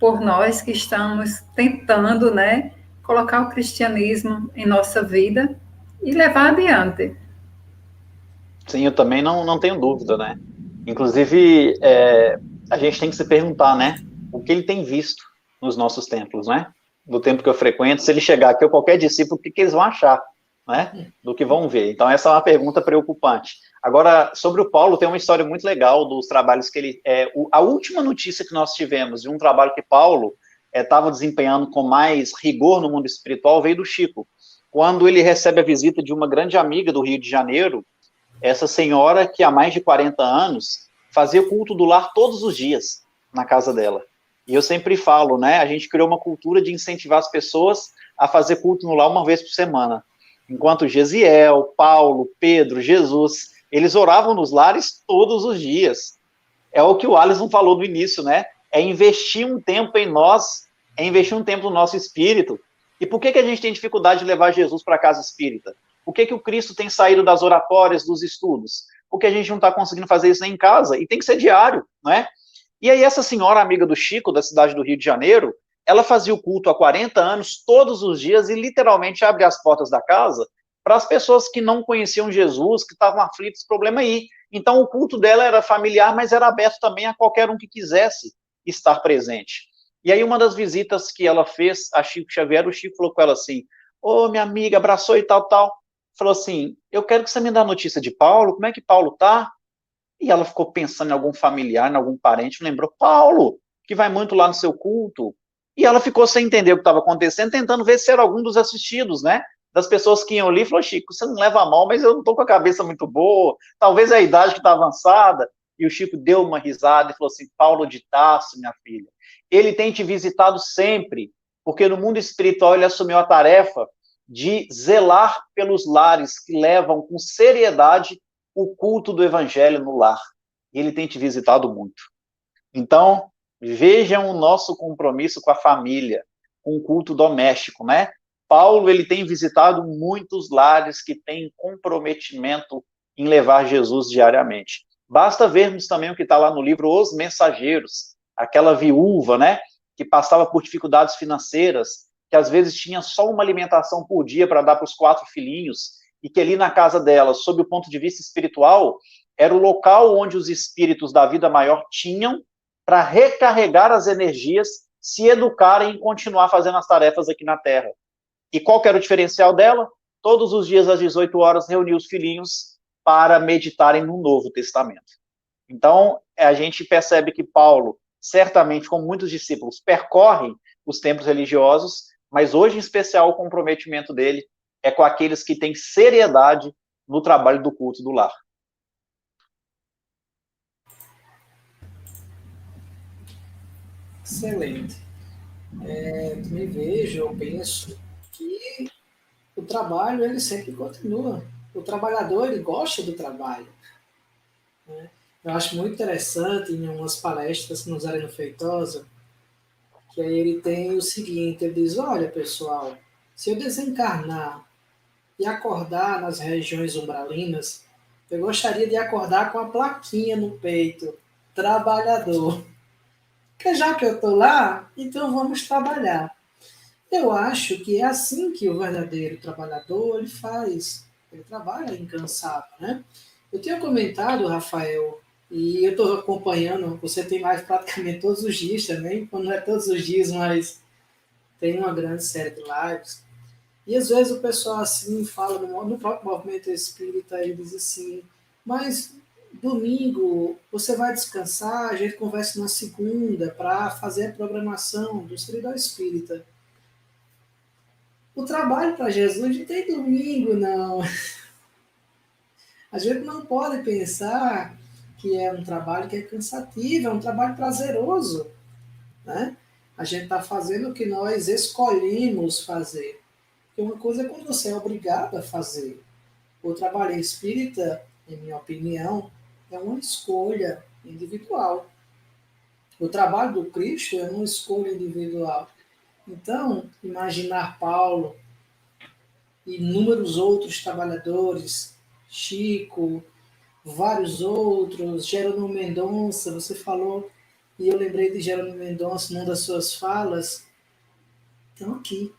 por nós que estamos tentando, né, colocar o cristianismo em nossa vida e levar adiante. Sim, eu também não tenho dúvida, né? Inclusive, a gente tem que se perguntar, né? O que ele tem visto nos nossos templos, né? Do tempo que eu frequento, se ele chegar aqui ou qualquer discípulo, o que eles vão achar, né? Do que vão ver. Então, essa é uma pergunta preocupante. Agora, sobre o Paulo, tem uma história muito legal dos trabalhos que ele... a última notícia que nós tivemos de um trabalho que Paulo estava desempenhando com mais rigor no mundo espiritual veio do Chico. Quando ele recebe a visita de uma grande amiga do Rio de Janeiro, essa senhora que há mais de 40 anos fazia o culto do lar todos os dias na casa dela. E eu sempre falo, né, a gente criou uma cultura de incentivar as pessoas a fazer culto no lar uma vez por semana. Enquanto Gesiel, Paulo, Pedro, Jesus, eles oravam nos lares todos os dias. É o que o Alisson falou no início, né? É investir um tempo em nós, é investir um tempo no nosso espírito. E por que a gente tem dificuldade de levar Jesus para a casa espírita? Por que o Cristo tem saído das oratórias, dos estudos? Porque a gente não está conseguindo fazer isso nem em casa, e tem que ser diário, não é? E aí essa senhora, amiga do Chico, da cidade do Rio de Janeiro, ela fazia o culto há 40 anos, todos os dias, e literalmente abre as portas da casa para as pessoas que não conheciam Jesus, que estavam aflitos, problema aí. Então o culto dela era familiar, mas era aberto também a qualquer um que quisesse estar presente. E aí uma das visitas que ela fez a Chico Xavier, o Chico falou com ela assim, ô, minha amiga, abraçou e tal, falou assim, eu quero que você me dê a notícia de Paulo, como é que Paulo tá? E ela ficou pensando em algum familiar, em algum parente, lembrou, Paulo, que vai muito lá no seu culto. E ela ficou sem entender o que estava acontecendo, tentando ver se era algum dos assistidos, né? Das pessoas que iam ali, falou, Chico, você não leva a mal, mas eu não estou com a cabeça muito boa, talvez a idade que está avançada. E o Chico deu uma risada e falou assim, Paulo de Tarso, minha filha, ele tem te visitado sempre, porque no mundo espiritual ele assumiu a tarefa de zelar pelos lares que levam com seriedade o culto do evangelho no lar. E ele tem te visitado muito. Então, vejam o nosso compromisso com a família, com o culto doméstico, né? Paulo, ele tem visitado muitos lares que têm comprometimento em levar Jesus diariamente. Basta vermos também o que está lá no livro Os Mensageiros, aquela viúva, né, que passava por dificuldades financeiras, que às vezes tinha só uma alimentação por dia para dar para os 4 filhinhos, e que ali na casa dela, sob o ponto de vista espiritual, era o local onde os espíritos da vida maior tinham para recarregar as energias, se educarem e continuar fazendo as tarefas aqui na Terra. E qual que era o diferencial dela? Todos os dias às 18 horas reuniu os filhinhos para meditarem no Novo Testamento. Então, a gente percebe que Paulo, certamente, como muitos discípulos, percorre os templos religiosos, mas hoje, em especial, o comprometimento dele é com aqueles que têm seriedade no trabalho do culto do lar. Excelente. Também vejo, eu penso que o trabalho, ele sempre continua. O trabalhador, ele gosta do trabalho. Né? Eu acho muito interessante, em umas palestras que nos Arena Feitosa, que aí ele tem o seguinte, ele diz, olha, pessoal, se eu desencarnar e acordar nas regiões umbralinas, eu gostaria de acordar com a plaquinha no peito, trabalhador. Porque já que eu estou lá, então vamos trabalhar. Eu acho que é assim que o verdadeiro trabalhador ele faz. Ele trabalha incansável, né? Eu tinha comentado, Rafael, E eu estou acompanhando, você tem live praticamente todos os dias também, quando não é todos os dias, mas tem uma grande série de lives. E às vezes o pessoal assim fala no próprio movimento espírita, ele diz assim, mas domingo você vai descansar, a gente conversa na segunda para fazer a programação do servidor espírita. O trabalho para Jesus não tem domingo, não. A gente não pode pensar que é um trabalho que é cansativo, é um trabalho prazeroso, né? A gente está fazendo o que nós escolhemos fazer. Porque uma coisa é quando você é obrigado a fazer. O trabalho espírita, em minha opinião, é uma escolha individual. O trabalho do Cristo é uma escolha individual. Então, imaginar Paulo e inúmeros outros trabalhadores, Chico, vários outros, Jerônimo Mendonça, você falou, e eu lembrei de Jerônimo Mendonça numa das suas falas, estão aqui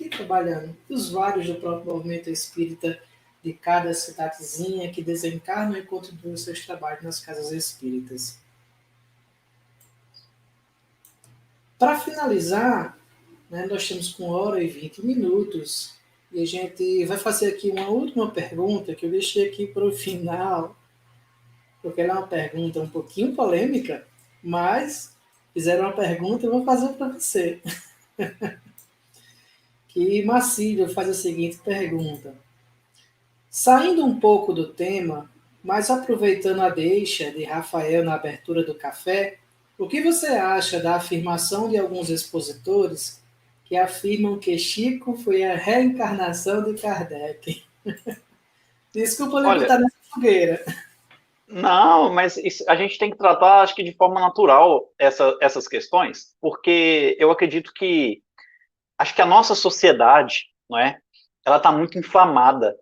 trabalhando. E os vários do próprio movimento espírita de cada cidadezinha que desencarnam e continuam seus trabalhos nas casas espíritas. Para finalizar, né, nós estamos com 1h20 e a gente vai fazer aqui uma última pergunta que eu deixei aqui para o final, porque ela é uma pergunta um pouquinho polêmica, mas fizeram uma pergunta e eu vou fazer para você. Que Marcílio faz a seguinte pergunta. Saindo um pouco do tema, mas aproveitando a deixa de Rafael na abertura do café, o que você acha da afirmação de alguns expositores que afirmam que Chico foi a reencarnação de Kardec? Desculpa lhe botar nessa fogueira. Não, mas a gente tem que tratar, acho que de forma natural, essas questões, porque eu acredito que, acho que a nossa sociedade, não é? Ela está muito inflamada.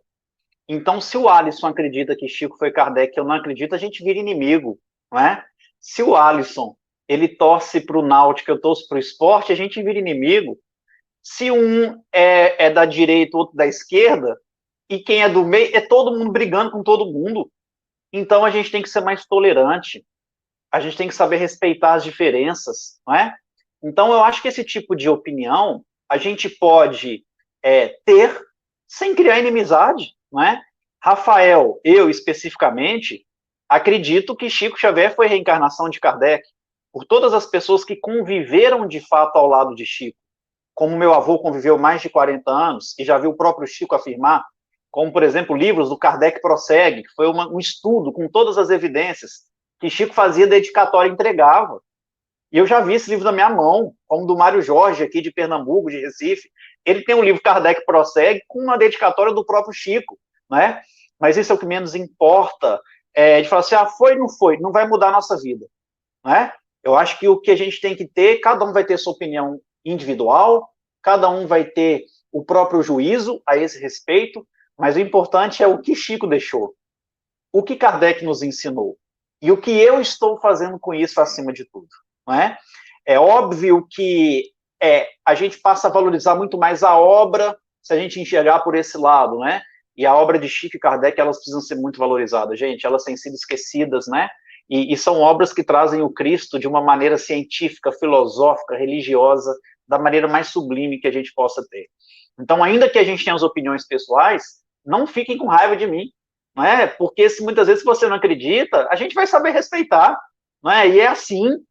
Então, se o Alisson acredita que Chico foi Kardec, eu não acredito, a gente vira inimigo, não é? Se o Alisson, ele torce para o Náutico, eu torço para o esporte, a gente vira inimigo. Se um é da direita, o outro da esquerda, e quem é do meio, é todo mundo brigando com todo mundo. Então, a gente tem que ser mais tolerante, a gente tem que saber respeitar as diferenças, não é? Então, eu acho que esse tipo de opinião a gente pode ter sem criar inimizade, não é? Rafael, eu especificamente, acredito que Chico Xavier foi reencarnação de Kardec, por todas as pessoas que conviveram de fato ao lado de Chico. Como meu avô conviveu mais de 40 anos e já viu o próprio Chico afirmar, como, por exemplo, livros do Kardec Prossegue, que foi um estudo com todas as evidências que Chico fazia dedicatória e entregava. E eu já vi esse livro na minha mão, como do Mário Jorge, aqui de Pernambuco, de Recife. Ele tem um livro Kardec Prossegue com uma dedicatória do próprio Chico, né? Mas isso é o que menos importa, de falar assim, foi, não vai mudar a nossa vida, né? Eu acho que o que a gente tem que ter, cada um vai ter sua opinião individual, cada um vai ter o próprio juízo a esse respeito, mas o importante é o que Chico deixou, o que Kardec nos ensinou, e o que eu estou fazendo com isso acima de tudo, não é? É óbvio que a gente passa a valorizar muito mais a obra se a gente enxergar por esse lado, né? E a obra de Chico e Kardec, elas precisam ser muito valorizadas, gente, elas têm sido esquecidas, né? E são obras que trazem o Cristo de uma maneira científica, filosófica, religiosa, da maneira mais sublime que a gente possa ter. Então, ainda que a gente tenha as opiniões pessoais, não fiquem com raiva de mim, não é? Porque muitas vezes, se você não acredita, a gente vai saber respeitar, não é? E é assim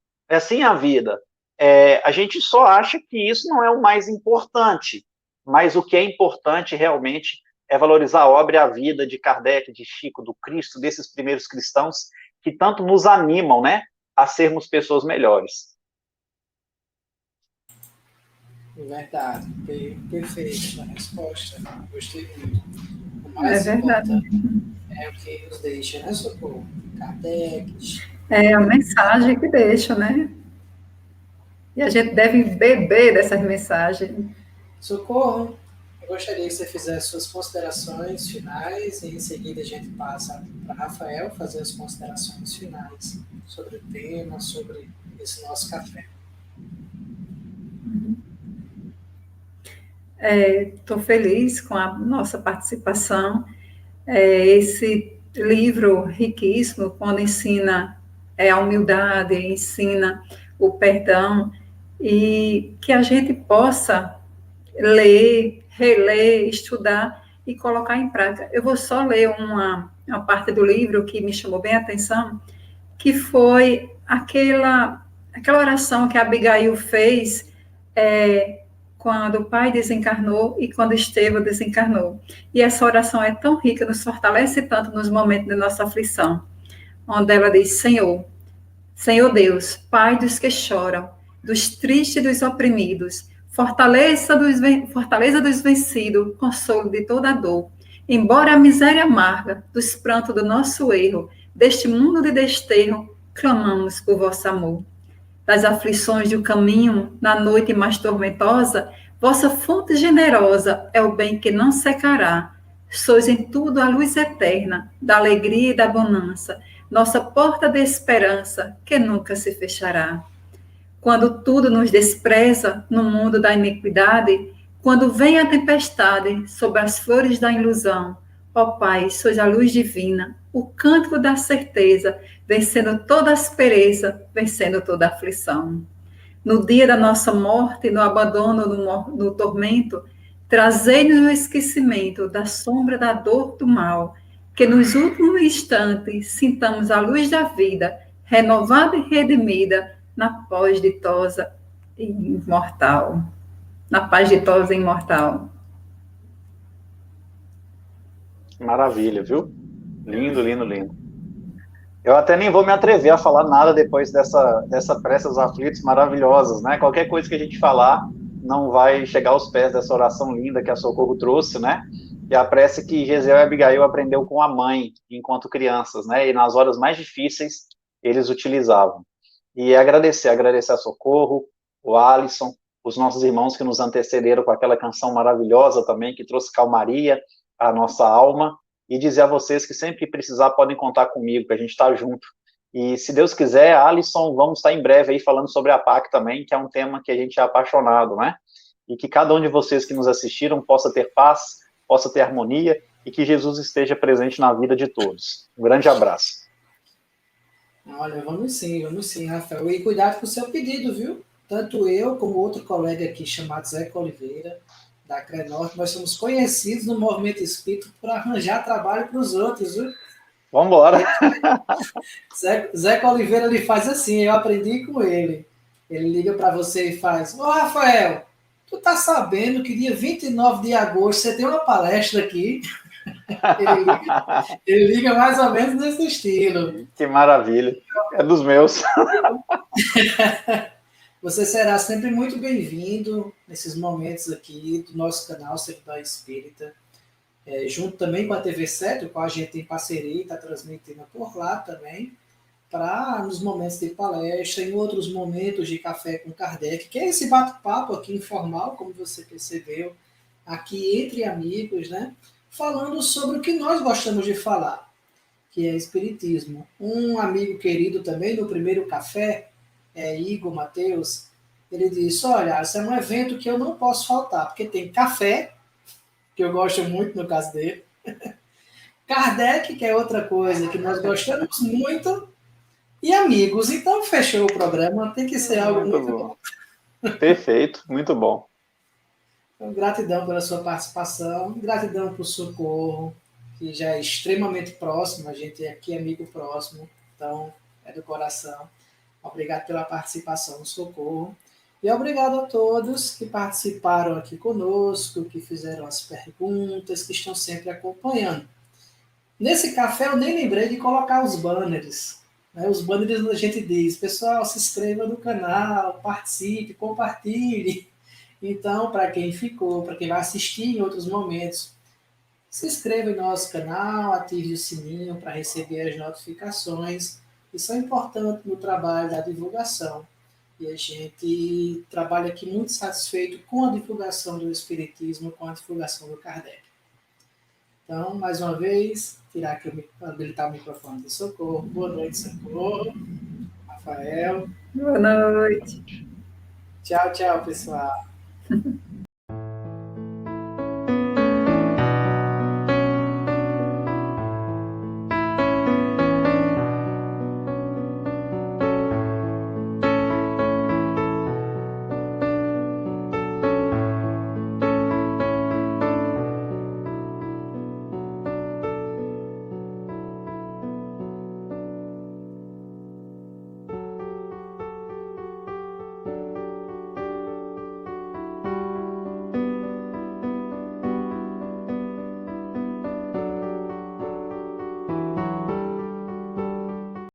a vida. A gente só acha que isso não é o mais importante, mas o que é importante realmente é valorizar a obra e a vida de Kardec, de Chico, do Cristo, desses primeiros cristãos, que tanto nos animam, né, a sermos pessoas melhores. Verdade, perfeita a resposta. Gostei muito. O mais verdade. importante é o que nos deixa, né, Socorro? Kardec. É a mensagem que deixa, né? E a gente deve beber dessas mensagens. Socorro, eu gostaria que você fizesse suas considerações finais e em seguida a gente passa para Rafael fazer as considerações finais sobre o tema, sobre esse nosso café. Estou feliz com a nossa participação. livro riquíssimo, quando ensina a humildade, ensina o perdão, e que a gente possa ler, reler, estudar e colocar em prática. Eu vou só ler uma parte do livro que me chamou bem a atenção, que foi aquela oração que a Abigail fez quando o pai desencarnou e quando Estevão desencarnou. E essa oração é tão rica, nos fortalece tanto nos momentos de nossa aflição, onde ela diz: Senhor Deus, Pai dos que choram, dos tristes e dos oprimidos, fortaleza dos vencidos, consolo de toda dor. Embora a miséria amarga dos prantos do nosso erro, deste mundo de desterro, clamamos por vosso amor. Das aflições do caminho, na noite mais tormentosa, vossa fonte generosa é o bem que não secará. Sois em tudo a luz eterna, da alegria e da bonança, nossa porta de esperança, que nunca se fechará. Quando tudo nos despreza no mundo da iniquidade, quando vem a tempestade sobre as flores da ilusão, ó Pai, sois a luz divina, o cântico da certeza, vencendo toda aspereza, vencendo toda aflição. No dia da nossa morte, no abandono, no tormento, trazei-nos o esquecimento da sombra da dor do mal, que nos últimos instantes sintamos a luz da vida, renovada e redimida, na paz ditosa e imortal. Na paz ditosa e imortal. Maravilha, viu? Lindo, lindo, lindo. Eu até nem vou me atrever a falar nada depois dessa prece aos aflitos maravilhosas, né? Qualquer coisa que a gente falar não vai chegar aos pés dessa oração linda que a Socorro trouxe, né? E a prece que Gesiel e Abigail aprendeu com a mãe enquanto crianças, né? E nas horas mais difíceis eles utilizavam. E agradecer a Socorro, o Alisson, os nossos irmãos que nos antecederam com aquela canção maravilhosa também, que trouxe calmaria à nossa alma, e dizer a vocês que sempre que precisar podem contar comigo, que a gente está junto. E se Deus quiser, Alisson, vamos estar em breve aí falando sobre a PAC também, que é um tema que a gente é apaixonado, né? E que cada um de vocês que nos assistiram possa ter paz, possa ter harmonia, e que Jesus esteja presente na vida de todos. Um grande abraço. Olha, vamos sim, Rafael. E cuidado com o seu pedido, viu? Tanto eu como outro colega aqui chamado Zeca Oliveira, da Crenorte, nós somos conhecidos no movimento espírita por arranjar trabalho para os outros, viu? Vamos embora. Zeca Oliveira, ele faz assim, eu aprendi com ele. Ele liga para você e faz: Ô Rafael, tu tá sabendo que dia 29 de agosto você tem uma palestra aqui? Ele liga mais ou menos nesse estilo. Que maravilha. É dos meus. Você será sempre muito bem-vindo nesses momentos aqui do nosso canal Servidão Espírita, junto também com a TV 7, com a qual a gente tem parceria e está transmitindo por lá também, para nos momentos de palestra, em outros momentos de café com Kardec, que é esse bate-papo aqui informal, como você percebeu, aqui entre amigos, né? Falando sobre o que nós gostamos de falar, que é Espiritismo. Um amigo querido também, no primeiro café, Igor Mateus, ele disse: olha, esse é um evento que eu não posso faltar, porque tem café, que eu gosto muito no caso dele, Kardec, que é outra coisa que nós gostamos muito, e amigos. Então, fechou o programa, tem que ser algo muito bom. Perfeito, muito bom. Então, gratidão pela sua participação, gratidão por Socorro, que já é extremamente próximo, a gente é aqui amigo próximo, então é do coração. Obrigado pela participação no Socorro. E obrigado a todos que participaram aqui conosco, que fizeram as perguntas, que estão sempre acompanhando. Nesse café eu nem lembrei de colocar os banners. Né? Os banners a gente diz: pessoal, se inscreva no canal, participe, compartilhe. Então, para quem ficou, para quem vai assistir em outros momentos, se inscreva em nosso canal, ative o sininho para receber as notificações. Isso é importante no trabalho da divulgação. E a gente trabalha aqui muito satisfeito com a divulgação do Espiritismo, com a divulgação do Kardec. Então, mais uma vez, habilitar o microfone de Socorro. Boa noite, Socorro. Rafael. Boa noite. Tchau, tchau, pessoal.